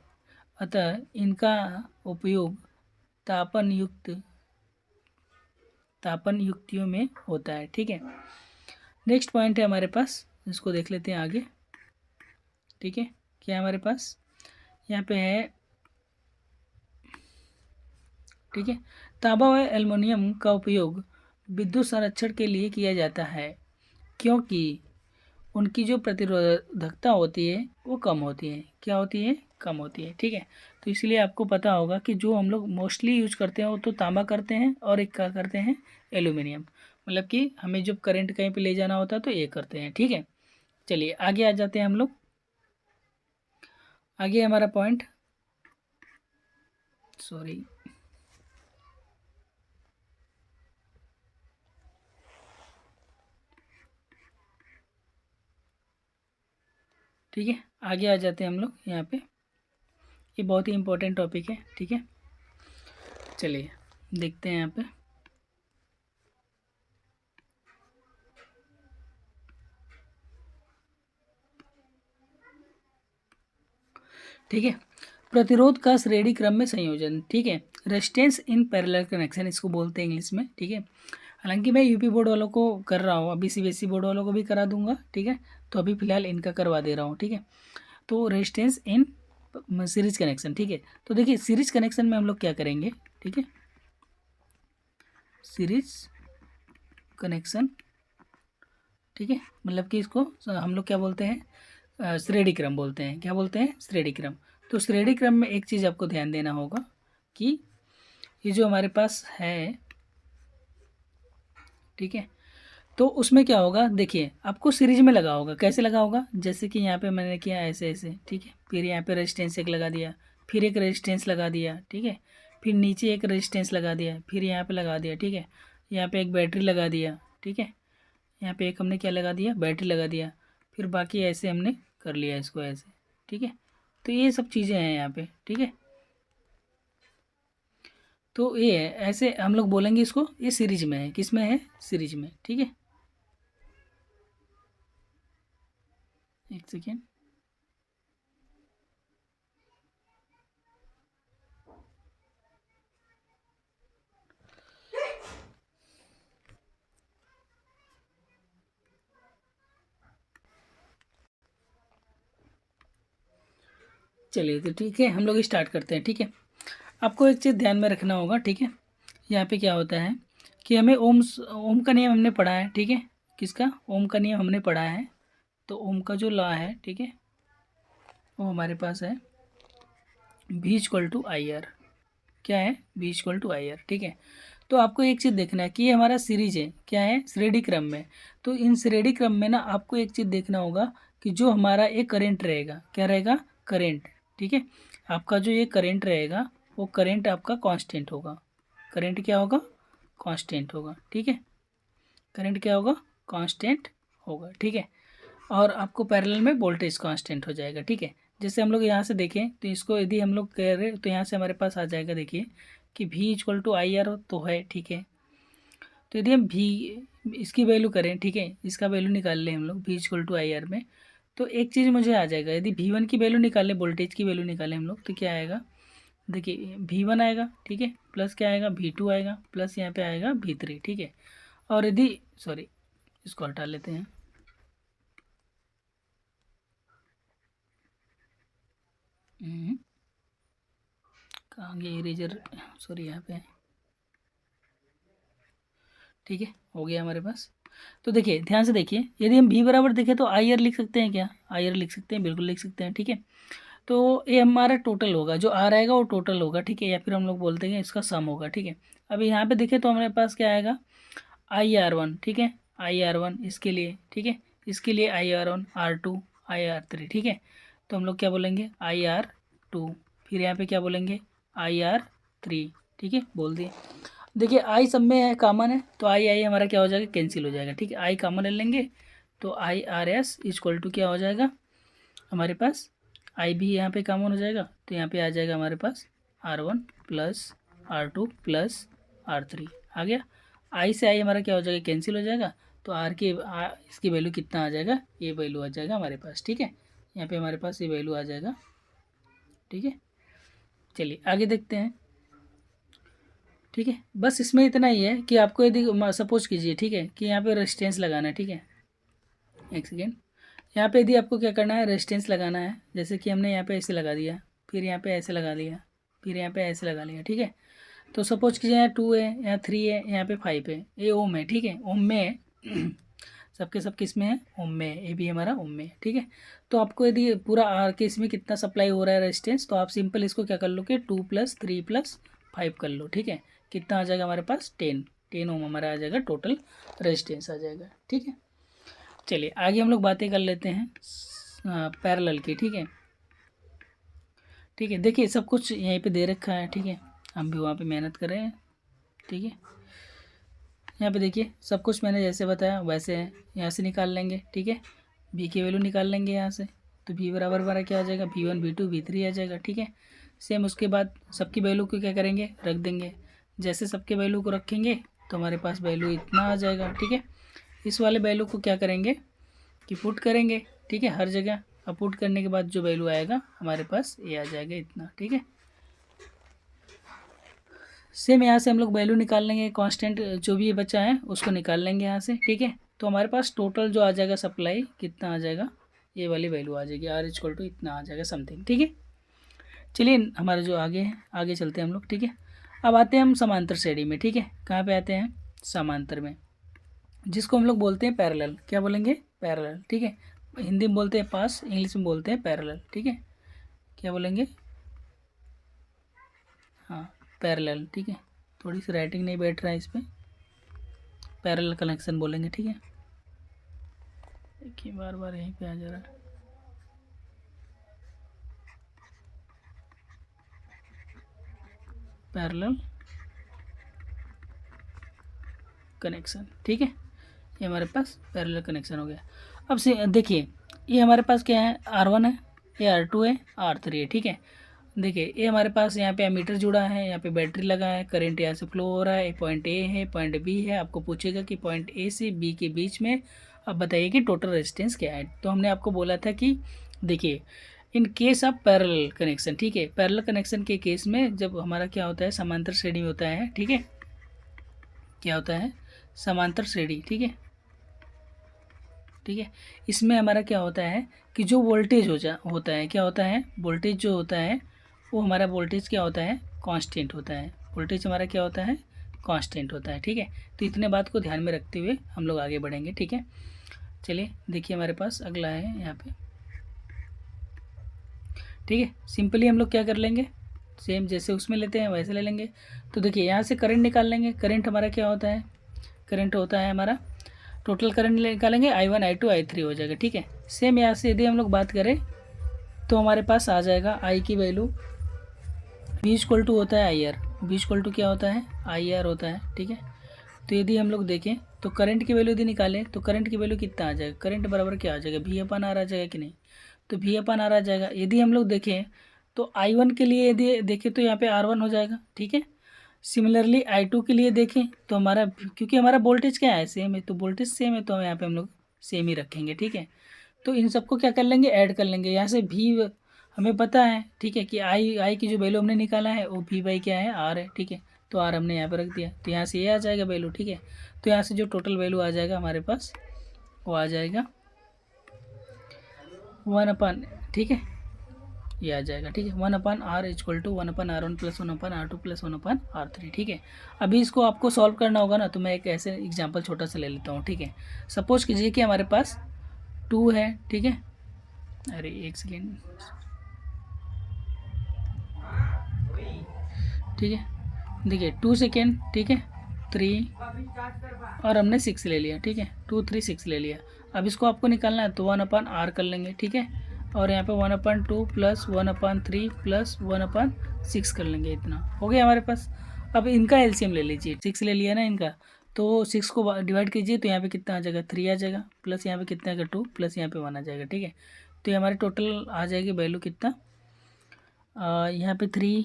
अतः इनका उपयोग तापन युक्तियों में होता है। ठीक है, नेक्स्ट पॉइंट है हमारे पास, इसको देख लेते हैं आगे। ठीक है, क्या है हमारे पास यहाँ पे है, ठीक है, तांबा व एल्युमिनियम का उपयोग विद्युत संरक्षण के लिए किया जाता है क्योंकि उनकी जो प्रतिरोधकता होती है वो कम होती है। क्या होती है? कम होती है। ठीक है, तो इसलिए आपको पता होगा कि जो हम लोग मोस्टली यूज करते हैं वो तो तांबा करते हैं और एक क्या करते हैं, एल्यूमिनियम, मतलब कि हमें जब करंट कहीं पे ले जाना होता है तो ये करते हैं। ठीक है, चलिए आगे आ जाते हैं हम लोग। आगे हमारा पॉइंट, सॉरी, ठीक है, आगे आ जाते हैं हम लोग यहाँ पे, ये बहुत ही इंपॉर्टेंट टॉपिक है। ठीक है, चलिए देखते हैं यहाँ पे। ठीक है, प्रतिरोध का श्रेणी क्रम में संयोजन। ठीक है, रेजिस्टेंस इन पैरेलल कनेक्शन इसको बोलते हैं इंग्लिश में। ठीक है, हालांकि मैं यूपी बोर्ड वालों को कर रहा हूँ, अभी सीबीएसई बोर्ड वालों को भी करा दूंगा। ठीक है, तो अभी फिलहाल इनका करवा दे रहा हूँ। ठीक है, तो रेजिस्टेंस इन सीरीज कनेक्शन। ठीक है, तो देखिए सीरीज कनेक्शन में हम लोग क्या करेंगे, ठीक है, सीरीज कनेक्शन, ठीक है, मतलब कि इसको हम लोग क्या बोलते हैं, श्रेणी क्रम बोलते हैं। क्या बोलते हैं? श्रेणी क्रम। तो श्रेणी क्रम में एक चीज़ आपको ध्यान देना होगा कि ये जो हमारे पास है, ठीक है, तो उसमें क्या होगा, देखिए आपको सीरीज में लगा होगा। कैसे लगा होगा? जैसे कि यहाँ पे मैंने किया ऐसे ऐसे, ठीक है, फिर यहाँ पे रेजिस्टेंस एक लगा दिया, फिर एक रेजिस्टेंस लगा दिया, ठीक है, फिर नीचे एक रेजिस्टेंस लगा दिया, फिर यहाँ पे लगा दिया, ठीक है, यहाँ पे एक बैटरी लगा दिया, ठीक है, यहाँ पे एक हमने क्या लगा दिया, बैटरी लगा दिया, फिर बाकी ऐसे हमने कर लिया इसको ऐसे। ठीक है, तो ये सब चीज़ें हैं यहाँ पे। ठीक है, तो ये है, ऐसे हम लोग बोलेंगे इसको, ये सीरीज में है। किस में है? सीरीज में। ठीक है, एक सेकेंड, चलिए तो ठीक है, हम लोग स्टार्ट करते हैं। ठीक है, आपको एक चीज़ ध्यान में रखना होगा। ठीक है, यहाँ पे क्या होता है कि हमें ओम का नियम हमने पढ़ा है। ठीक है, किसका? ओम का नियम हमने पढ़ा है। तो ओम का जो लॉ है, ठीक है, वो हमारे पास है V equal to I R. क्या है? V equal to I R. ठीक है, तो आपको एक चीज़ देखना है कि ये हमारा सीरीज है, क्या है? श्रेणी क्रम में। तो इन श्रेणी क्रम में ना आपको एक चीज़ देखना होगा कि जो हमारा एक करंट रहेगा, क्या रहेगा? करंट। ठीक है, आपका जो ये करंट रहेगा वो करंट आपका कांस्टेंट होगा। करंट क्या होगा? कांस्टेंट होगा। ठीक है, करंट क्या होगा? कांस्टेंट होगा। ठीक है, और आपको पैरेलल में वोल्टेज कांस्टेंट हो जाएगा। ठीक है, जैसे हम लोग यहाँ से देखें तो इसको यदि हम लोग कह रहे तो यहाँ से हमारे पास आ जाएगा, देखिए कि V equal to I R तो है। ठीक है, तो यदि हम V इसकी वैल्यू करें, ठीक है, इसका वैल्यू निकाल लें हम लोग V equal to I R में, तो एक चीज़ मुझे आ जाएगा। यदि V1 की वैल्यू निकालें, वोल्टेज की वैल्यू निकालें हम लोग, तो क्या आएगा? देखिए V1 आएगा, ठीक है, प्लस क्या आएगा? V2 आएगा, प्लस यहाँ पे आएगा V3। ठीक है, और यदि, सॉरी, इसको हटा लेते हैं। कहाँ गया इरेजर? सॉरी, यहाँ पे। ठीक है, हो गया हमारे पास। तो देखिए ध्यान से देखिए, यदि हम V बराबर देखें तो आई आर लिख सकते हैं। क्या आई आर लिख सकते हैं? बिल्कुल लिख सकते हैं। ठीक है, तो ये हमारा टोटल होगा, जो आर आएगा वो टोटल होगा। ठीक है, या फिर हम लोग बोलते हैं इसका सम होगा। ठीक है, अभी यहाँ पे देखें तो हमारे पास क्या आएगा? आई आर वन। ठीक है, आई आर वन इसके लिए, ठीक है, इसके लिए I R one, R two, I R three. ठीक है, तो हम लोग क्या बोलेंगे? आई आर टू, फिर यहाँ पे क्या बोलेंगे? आई आर थ्री। ठीक है, बोल दिए। देखिए आई सब में है, कॉमन है, तो आई आई हमारा क्या हो जाएगा? कैंसिल हो जाएगा। ठीक है, आई कॉमन ले लेंगे तो I R S equal to क्या हो जाएगा हमारे पास, आई भी यहाँ पे कॉमन हो जाएगा, तो यहाँ पे आ जाएगा हमारे पास R1 plus R2 plus R3 आ गया। आई से आई हमारा क्या हो जाएगा, कैंसिल हो जाएगा, तो इसकी वैल्यू कितना आ जाएगा, ये वैल्यू आ जाएगा हमारे पास, ठीक है। यहाँ पे हमारे पास ये वैल्यू आ जाएगा, ठीक है। चलिए आगे देखते हैं, ठीक है। बस इसमें इतना ही है कि आपको यदि सपोज कीजिए, ठीक है, कि यहाँ पे रेजिस्टेंस लगाना है, ठीक है, एक सेकेंड। यहाँ पे यदि आपको क्या करना है, रेजिस्टेंस लगाना है, जैसे कि हमने यहाँ पे ऐसे लगा दिया, फिर यहाँ पे ऐसे लगा लिया, फिर यहाँ पे ऐसे लगा लिया, ठीक है। तो सपोज कीजिए यहाँ 2 है, यहाँ 3 है, यहाँ पे 5 है, ये ओम है, ठीक है, ओम में है सबके सब किस में है, ओम में है, ये भी हमारा ओम में है, ठीक है। तो आपको यदि पूरा आर के इसमें कितना सप्लाई हो रहा है रेजिस्टेंस, तो आप सिंपल इसको क्या कर लो कि 2 + 3 + 5 कर लो, ठीक है। कितना आ जाएगा हमारे पास, 10 ओम हमारा आ जाएगा, टोटल रेजिस्टेंस आ जाएगा, ठीक है। चलिए आगे हम लोग बातें कर लेते हैं पैरेलल की, ठीक है, ठीक है। देखिए सब कुछ यहीं पे दे रखा है, ठीक है, हम भी वहाँ पे मेहनत कर रहे हैं, ठीक है। यहाँ पे देखिए सब कुछ मैंने जैसे बताया वैसे है, यहाँ से निकाल लेंगे, ठीक है, बी की वैल्यू निकाल लेंगे यहाँ से, तो बी बराबर हमारा क्या आ जाएगा, V1 V2 V3 आ जाएगा, ठीक है। सेम उसके बाद सबकी वैल्यू को क्या करेंगे, रख देंगे, जैसे सबके वैल्यू को रखेंगे तो हमारे पास वैल्यू इतना आ जाएगा, ठीक है। इस वाले वैल्यू को क्या करेंगे कि पुट करेंगे, ठीक है, हर जगह। अब पुट करने के बाद जो वैल्यू आएगा हमारे पास ये आ जाएगा इतना, ठीक है। सेम यहाँ से हम लोग वैल्यू निकाल लेंगे, कांस्टेंट जो भी बचा है उसको निकाल लेंगे यहाँ से, ठीक है। तो हमारे पास टोटल जो आ जाएगा सप्लाई कितना आ जाएगा, ये वाली वैल्यू आ जाएगी, R इक्वल टू इतना आ जाएगा समथिंग, ठीक है। चलिए हमारे जो आगे है आगे चलते हैं हम लोग, ठीक है। अब आते हैं हम समांतर श्रेणी में, ठीक है, कहाँ पे आते हैं, समांतर में, जिसको हम लोग बोलते हैं पैरेलल, क्या बोलेंगे, पैरेलल, ठीक है। हिंदी में बोलते हैं पास, इंग्लिश में बोलते हैं पैरेलल, ठीक है, क्या बोलेंगे, हाँ पैरेलल, ठीक है। थोड़ी सी राइटिंग नहीं बैठ रहा है इस पर, पैरेलल कनेक्शन बोलेंगे, ठीक है। देखिए बार बार यहीं पे आ जा रहा है, पैरेलल कनेक्शन, ठीक है, ये हमारे पास पैरेलल कनेक्शन हो गया। अब से देखिए ये हमारे पास क्या है, R1 है, ये R2 है, R3 है, ठीक है। देखिए ये हमारे पास यहाँ पे एमीटर जुड़ा है, यहाँ पे बैटरी लगा है, करंट यहाँ से फ्लो हो रहा है, पॉइंट ए है, पॉइंट बी है, आपको पूछेगा कि पॉइंट ए से बी के बीच में अब बताइए कि टोटल रेजिस्टेंस क्या है। तो हमने आपको बोला था कि देखिए in case of parallel connection, ठीक है, पैरेलल कनेक्शन के केस में जब हमारा क्या होता है, समांतर श्रेणी होता है, ठीक है, क्या होता है, समांतर श्रेणी, ठीक है, ठीक है। इसमें हमारा क्या होता है कि जो वोल्टेज होता है, क्या होता है, वोल्टेज जो होता है वो हमारा वोल्टेज क्या होता है, कांस्टेंट होता है, वोल्टेज हमारा क्या होता है, कांस्टेंट होता है, ठीक है। तो इतने बात को ध्यान में रखते हुए हम लोग आगे बढ़ेंगे, ठीक है। चलिए देखिए हमारे पास अगला है यहाँ पे, ठीक है। सिंपली हम लोग क्या कर लेंगे, सेम जैसे उसमें लेते हैं वैसे ले लेंगे। तो देखिए यहाँ से करंट निकाल लेंगे, करंट हमारा क्या होता है, करंट होता है हमारा, टोटल करंट निकालेंगे I1 I2 I3 हो जाएगा, ठीक है। सेम यहाँ से यदि हम लोग बात करें तो हमारे पास आ जाएगा आई की वैल्यू, V इक्वल टू होता है IR, V इक्वल टू क्या होता है, IR होता है, ठीक है। तो यदि हम लोग देखें तो करंट की वैल्यू यदि निकालें तो करंट की वैल्यू कितना आ जाएगा, करंट बराबर क्या आ जाएगा, V/R आ जाएगा कि नहीं, तो V/R आ जाएगा। यदि हम लोग देखें तो I1 के लिए यदि देखें तो यहाँ पे R1 हो जाएगा, ठीक है। सिमिलरली I2 के लिए देखें तो हमारा, क्योंकि हमारा वोल्टेज क्या है, सेम है, तो वोल्टेज सेम है तो यहाँ पे हम लोग सेम ही रखेंगे, ठीक है। तो इन सबको क्या कर लेंगे, ऐड कर लेंगे। यहाँ से V हमें पता है, ठीक है, कि आई की जो वैल्यू हमने निकाला है वो V क्या है, R है, ठीक है। तो R हमने यहाँ पर रख दिया, तो यहाँ से ये आ जाएगा वैल्यू, ठीक है। तो यहाँ से जो टोटल वैल्यू आ जाएगा हमारे पास वो आ जाएगा 1/, ठीक है, ये आ जाएगा, ठीक है। 1/R equal to 1/R1 + 1/R2 + 1/R3, ठीक है। अभी इसको आपको सॉल्व करना होगा ना, तो मैं एक ऐसे एग्जांपल छोटा सा ले लेता हूँ, ठीक है। सपोज कीजिए कि हमारे पास 2 है, ठीक है, अरे एक सेकेंड, ठीक है। देखिए 2 सेकेंड, ठीक है, 3 और हमने 6 ले लिया, ठीक है, 2 3 6 ले लिया। अब इसको आपको निकालना है तो 1/R कर लेंगे, ठीक है, और यहाँ पे 1/2 + 1/3 + 1/6 कर लेंगे, इतना हो गया हमारे पास। अब इनका एलसीएम ले लीजिए, 6 ले लिया ना इनका, तो 6 को डिवाइड कीजिए तो यहाँ पे कितना आ जाएगा 3 आ जाएगा, प्लस यहाँ पे कितना आएगा 2, प्लस यहाँ पे 1 आ जाएगा। ठीक है, तो ये हमारे टोटल आ जाएगी वैल्यू कितना, यहाँ पे 3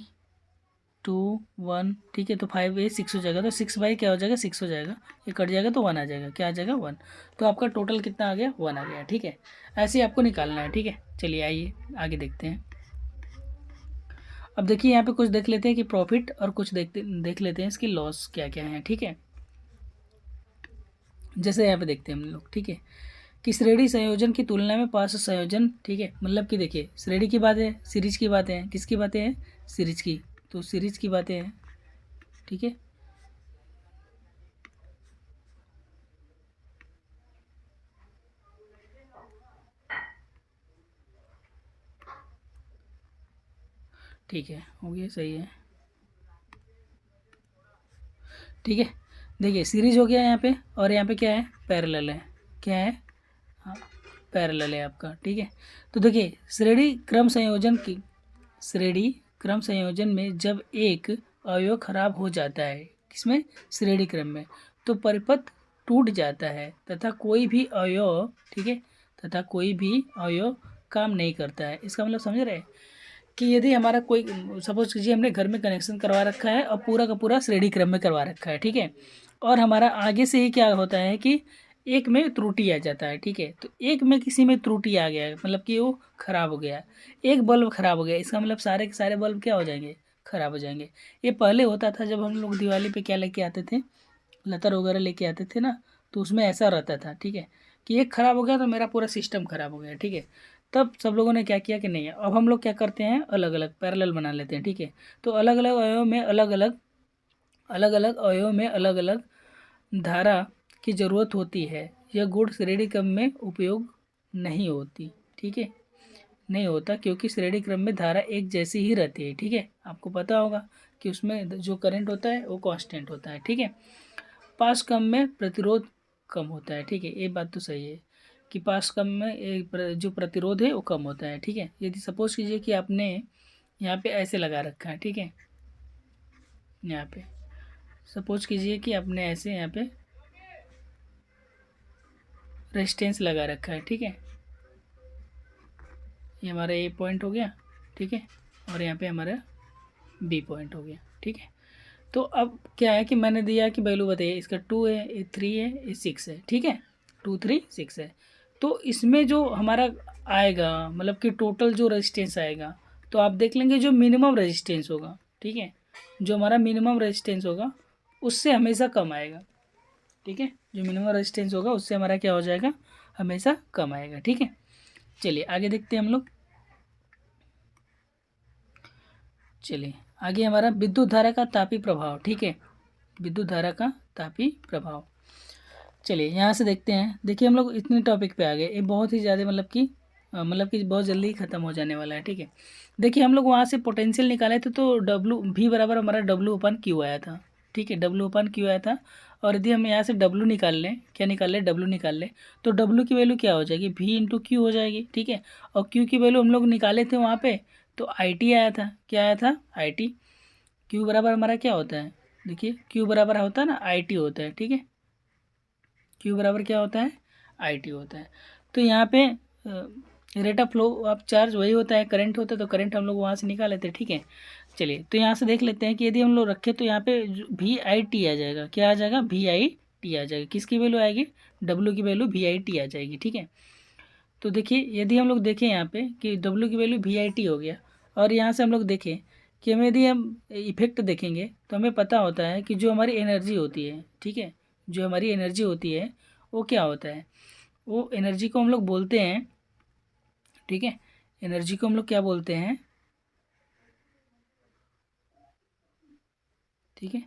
2 1। ठीक है, तो 5 ये 6 हो जाएगा, तो 6 बाई क्या हो जाएगा 6 हो जाएगा, ये कट जाएगा तो 1 आ जाएगा, क्या आ जाएगा 1। तो आपका टोटल कितना आ गया 1 आ गया। ठीक है, ऐसे ही आपको निकालना है। ठीक है, चलिए आइए आगे देखते हैं। अब देखिए यहाँ पे कुछ देख लेते हैं कि प्रॉफिट, और कुछ देख लेते हैं इसकी लॉस क्या क्या है। ठीक है, जैसे यहाँ पे देखते हैं हम लोग। ठीक है, कि श्रेणी संयोजन की तुलना में पार्श्व संयोजन। ठीक है, मतलब कि देखिए श्रेणी की बात है, सीरीज की बातें हैं, किसकी बातें हैं सीरीज की, तो सीरीज की बातें हैं। ठीक है, ठीक है, हो गया, सही है। ठीक है, देखिए सीरीज हो गया यहाँ पे, और यहाँ पे क्या है पैरेलल है, क्या है, हाँ पैरेलल है आपका। ठीक है, तो देखिए श्रेणी क्रम संयोजन में जब एक अवयव खराब हो जाता है, किसमें श्रेणी क्रम में, तो परिपथ टूट जाता है तथा कोई भी अवयव, ठीक है, तथा कोई भी अवयव काम नहीं करता है। इसका मतलब समझ रहे हैं कि यदि हमारा कोई, सपोज कीजिए हमने घर में कनेक्शन करवा रखा है और पूरा का पूरा श्रेणी क्रम में करवा रखा है। ठीक है, और हमारा आगे से ही क्या होता है कि एक में त्रुटि आ जाता है। ठीक है, तो एक में किसी में त्रुटि आ गया है, मतलब कि वो खराब हो गया, एक बल्ब खराब हो गया, इसका मतलब सारे के सारे बल्ब क्या हो जाएंगे, खराब हो जाएंगे। ये पहले होता था जब हम लोग दिवाली पे क्या लेके आते थे, लतर वगैरह लेके आते थे ना, तो उसमें ऐसा रहता था। ठीक है, कि एक खराब हो गया तो मेरा पूरा सिस्टम खराब हो गया। ठीक है, तब सब लोगों ने क्या किया कि नहीं, अब हम लोग क्या करते हैं, अलग अलग पैरेलल बना लेते हैं। ठीक है, तो अलग अलग अवयव में अलग अलग धारा की ज़रूरत होती है। यह गुण श्रेणी क्रम में उपयोग नहीं होती। ठीक है, नहीं होता, क्योंकि श्रेणी क्रम में धारा एक जैसी ही रहती है। ठीक है, आपको पता होगा कि उसमें जो करंट होता है वो कांस्टेंट होता है। ठीक है, पास क्रम में प्रतिरोध कम होता है। ठीक है, ये बात तो सही है कि पास क्रम में जो प्रतिरोध है वो कम होता है। ठीक है, यदि सपोज कीजिए कि आपने यहाँ पे ऐसे लगा रखा है। ठीक है, यहाँ पे सपोज कीजिए कि आपने ऐसे यहाँ पे रेजिस्टेंस लगा रखा है। ठीक है, ये हमारा ए पॉइंट हो गया। ठीक है, और यहाँ पे हमारा बी पॉइंट हो गया। ठीक है, तो अब क्या है कि मैंने दिया कि वैल्यू बताइए, इसका 2 है, ये 3 है, ये 6 है। ठीक है, 2 3 6 है। तो इसमें जो हमारा आएगा, मतलब कि टोटल जो रेजिस्टेंस आएगा, तो आप देख लेंगे जो मिनिमम रेजिस्टेंस होगा। ठीक है, जो हमारा मिनिमम रेजिस्टेंस होगा उससे हमेशा कम आएगा। ठीक है, जो मिनिमम रेजिस्टेंस होगा उससे हमारा क्या हो जाएगा, हमेशा कम आएगा। ठीक है, चलिए आगे देखते हैं हम लोग। चलिए आगे हमारा विद्युत धारा का तापी प्रभाव। ठीक है, विद्युत धारा का तापी प्रभाव। चलिए यहाँ से देखते हैं। देखिए हम लोग इतने टॉपिक पे आ गए, ये बहुत ही ज़्यादा मतलब कि बहुत जल्दी ख़त्म हो जाने वाला है। ठीक है, देखिए हम लोग वहाँ से पोटेंशियल निकाले थे, तो डब्लू भी बराबर हमारा W/Q आया था। ठीक है, W/Q आया था, और यदि हम यहाँ से W निकाल लें, क्या निकाल लें, W निकाल लें, तो W की वैल्यू क्या हो जाएगी, V/Q हो जाएगी। ठीक है, और Q की वैल्यू हम लोग निकाले थे वहाँ पे, तो IT आया था। क्या आया था, IT। Q बराबर हमारा क्या होता है, देखिए Q बराबर होता है ना IT होता है। ठीक है, Q बराबर क्या होता है, IT होता है। तो यहाँ पे rate of flow of charge वही होता है, करंट होता है, तो करंट हम लोग वहाँ से निकाल लेते हैं। ठीक है, चलिए तो यहाँ से देख लेते हैं कि यदि हम लोग रखें तो यहाँ पे VIT आ जाएगा, क्या आ जाएगा, VIT आ जाएगा। किसकी वैल्यू आएगी, W की वैल्यू VIT आ जाएगी। ठीक है, तो देखिए यदि हम लोग देखें यहाँ पे कि W की वैल्यू VIT हो गया, और यहाँ से हम लोग देखें कि यदि हम इफेक्ट देखेंगे तो हमें पता होता है कि जो हमारी एनर्जी होती है, ठीक है, जो हमारी एनर्जी होती है वो क्या होता है, वो एनर्जी को हम लोग बोलते हैं, ठीक है, एनर्जी को हम लोग क्या बोलते हैं, ठीक है,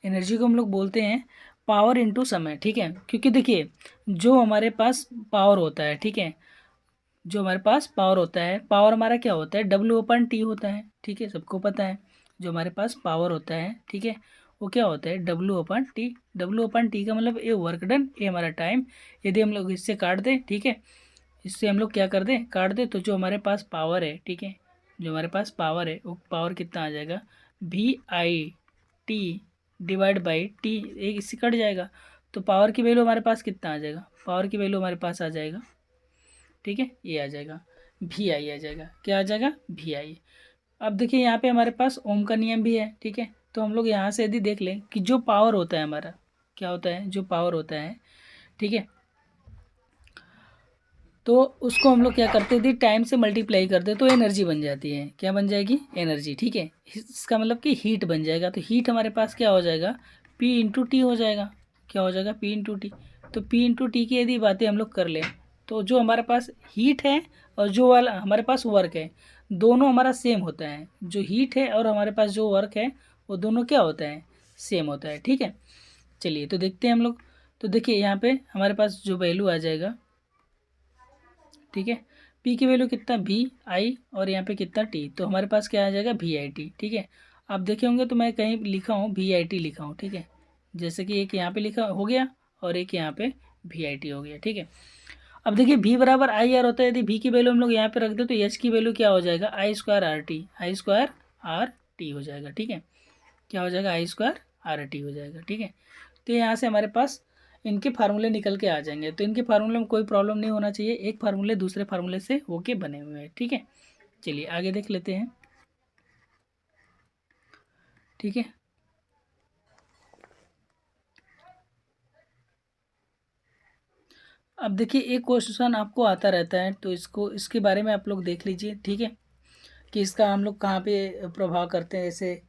एनर्जी को हम लोग बोलते हैं पावर इनटू समय। ठीक है, क्योंकि देखिए जो हमारे पास पावर होता है, ठीक है, जो हमारे पास पावर होता है, पावर हमारा क्या होता है, W/T होता है। ठीक है, सबको पता है जो हमारे पास पावर होता है, ठीक है, वो क्या होता है, W/T। W/T का मतलब ये वर्क डन, ये हमारा टाइम। यदि हम लोग इससे काट दें, ठीक है, इससे हम लोग क्या कर दें, काट दें, तो जो हमारे पास पावर है, ठीक है, जो हमारे पास पावर है वो पावर कितना आ जाएगा, VIT डिवाइड बाई टी, एक इससे कट जाएगा, तो पावर की वैल्यू हमारे पास कितना आ जाएगा, पावर की वैल्यू हमारे पास आ जाएगा, ठीक है, ये आ जाएगा वी आई आ जाएगा, क्या आ जाएगा, वी आई। अब देखिए यहाँ पे हमारे पास ओम का नियम भी है, ठीक है, तो हम लोग यहाँ से यदि देख लें कि जो पावर होता है हमारा, क्या होता है, जो पावर होता है, ठीक है, तो उसको हम लोग क्या करते थे, टाइम से मल्टीप्लाई करते तो एनर्जी बन जाती है, क्या बन जाएगी, एनर्जी, ठीक है, इसका मतलब कि हीट बन जाएगा, तो हीट हमारे पास क्या हो जाएगा, पी इंटू टी हो जाएगा, क्या हो जाएगा, पी इंटू टी। तो पी इंटू टी की यदि बातें हम लोग कर लें, तो जो हमारे पास हीट है और जो वाला हमारे पास वर्क है, दोनों हमारा सेम होता है, जो हीट है और हमारे पास जो वर्क है वो दोनों क्या होता है, सेम होता है, ठीक है। चलिए तो देखते हैं हम लोग, तो देखिए यहाँ पे हमारे पास जो वैल्यू आ जाएगा, ठीक है, पी की वैल्यू कितना, वी आई, और यहाँ पे कितना टी, तो हमारे पास क्या आ जाएगा, वी आई टी, ठीक है। आप देखे होंगे तो मैं कहीं लिखा हूँ वी आई टी लिखा हूँ, ठीक है, जैसे कि एक यहाँ पे लिखा हो गया और एक यहाँ पे वी आई टी हो गया, ठीक है। अब देखिए वी बराबर आई आर होता है, यदि वी की वैल्यू हम लोग यहाँ पे रख दे तो एच की वैल्यू क्या हो जाएगा, आई स्क्वायर आर टी, आई स्क्वायर आर टी हो जाएगा, ठीक है, क्या हो जाएगा, आई स्क्वायर आर टी हो जाएगा, ठीक है। तो यहाँ से हमारे पास इनके फार्मूले निकल के आ जाएंगे, तो इनके फार्मूले में कोई प्रॉब्लम नहीं होना चाहिए, एक फार्मूले दूसरे फार्मूले से होके बने हुए हैं, ठीक है। चलिए आगे देख लेते हैं, ठीक है। अब देखिए एक क्वेश्चन आपको आता रहता है, तो इसको इसके बारे में आप लोग देख लीजिए, ठीक है, कि इसका हम लोग कहाँ पे प्रभाव करते हैं, जैसे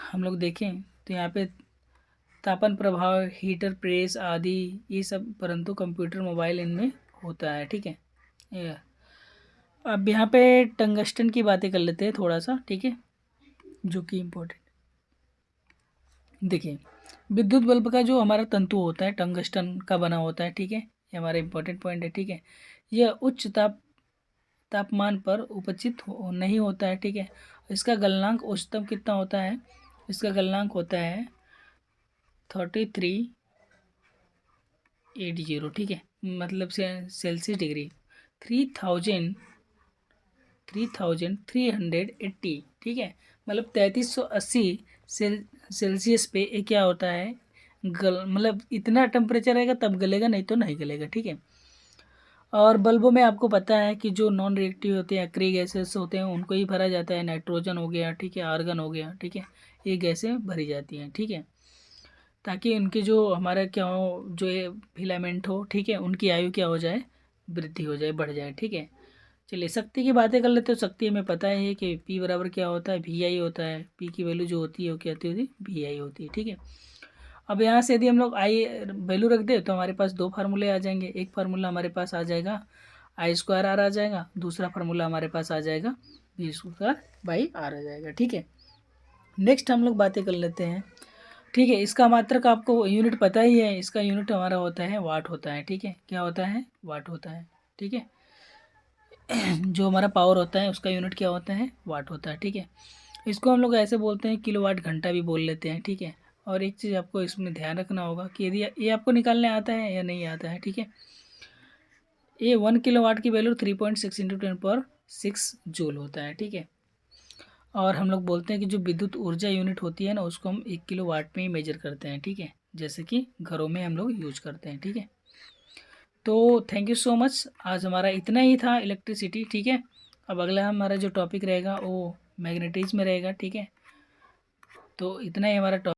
हम लोग देखें तो यहाँ पे तापन प्रभाव, हीटर प्रेस आदि, ये सब परंतु कंप्यूटर मोबाइल इनमें होता है, ठीक है। ये अब यहाँ पे टंगस्टन की बातें कर लेते हैं थोड़ा सा, ठीक है, जो कि इम्पोर्टेंट, देखिए विद्युत बल्ब का जो हमारा तंतु होता है टंगस्टन का बना होता है, ठीक है, ये हमारा इम्पोर्टेंट पॉइंट है, ठीक है। यह उच्च तापमान पर उपचित नहीं होता है, ठीक है। इसका गलनांक उच्चतम कितना होता है, इसका गलनांक होता है 3380, ठीक है, मतलब से सेल्सियस डिग्री, 3380, ठीक है, मतलब 3380 सेल्सियस पे ये क्या होता है, मतलब इतना टेम्परेचर रहेगा तब गलेगा, नहीं तो नहीं गलेगा, ठीक है। और बल्बों में आपको पता है कि जो नॉन रिएक्टिव होते हैं, एक्री गैसेस होते हैं, उनको ही भरा जाता है, नाइट्रोजन हो गया, ठीक है, आर्गन हो गया, ठीक है, ये गैसें भरी जाती हैं, ठीक है, ताकि उनके जो हमारा क्या हो, जो ये फिलामेंट हो, ठीक है, उनकी आयु क्या हो जाए, वृद्धि हो जाए, बढ़ जाए, ठीक है। चलिए शक्ति की बातें कर लेते हो, शक्ति हमें पता है कि पी बराबर क्या होता है, वी आई होता है, पी की वैल्यू जो होती है वो क्या होती है, वी आई होती है, ठीक है। अब यहाँ से यदि हम लोग आई वैल्यू रख दे तो हमारे पास दो फार्मूले आ जाएंगे, एक फार्मूला हमारे पास आ जाएगा आई स्क्वायर आर आ जाएगा, दूसरा फार्मूला हमारे पास आ जाएगा वी स्क्वायर बाई आर आ जाएगा, ठीक है। नेक्स्ट हम लोग बातें कर लेते हैं, ठीक है, इसका मात्रक आपको यूनिट पता ही है, इसका यूनिट हमारा होता है वाट होता है, ठीक है, क्या होता है, वाट होता है, ठीक है। जो हमारा पावर होता है उसका यूनिट क्या होता है, वाट होता है, ठीक है। इसको हम लोग ऐसे बोलते हैं किलोवाट घंटा भी बोल लेते हैं, ठीक है। और एक चीज़ आपको इसमें ध्यान रखना होगा कि यदि ये आपको निकालने आता है या नहीं आता है, ठीक है। ये 1 किलोवाट की वैल्यू 3.6 इंटू 10 पर 6 जूल होता है, ठीक है। और हम लोग बोलते हैं कि जो विद्युत ऊर्जा यूनिट होती है ना, उसको हम 1 किलोवाट में ही मेजर करते हैं, ठीक है, जैसे कि घरों में हम लोग यूज करते हैं, ठीक है। तो थैंक यू सो मच, आज हमारा इतना ही था इलेक्ट्रिसिटी, ठीक है। अब अगला हमारा जो टॉपिक रहेगा वो मैग्नेटिज्म में रहेगा, ठीक है। तो इतना ही हमारा टॉपिक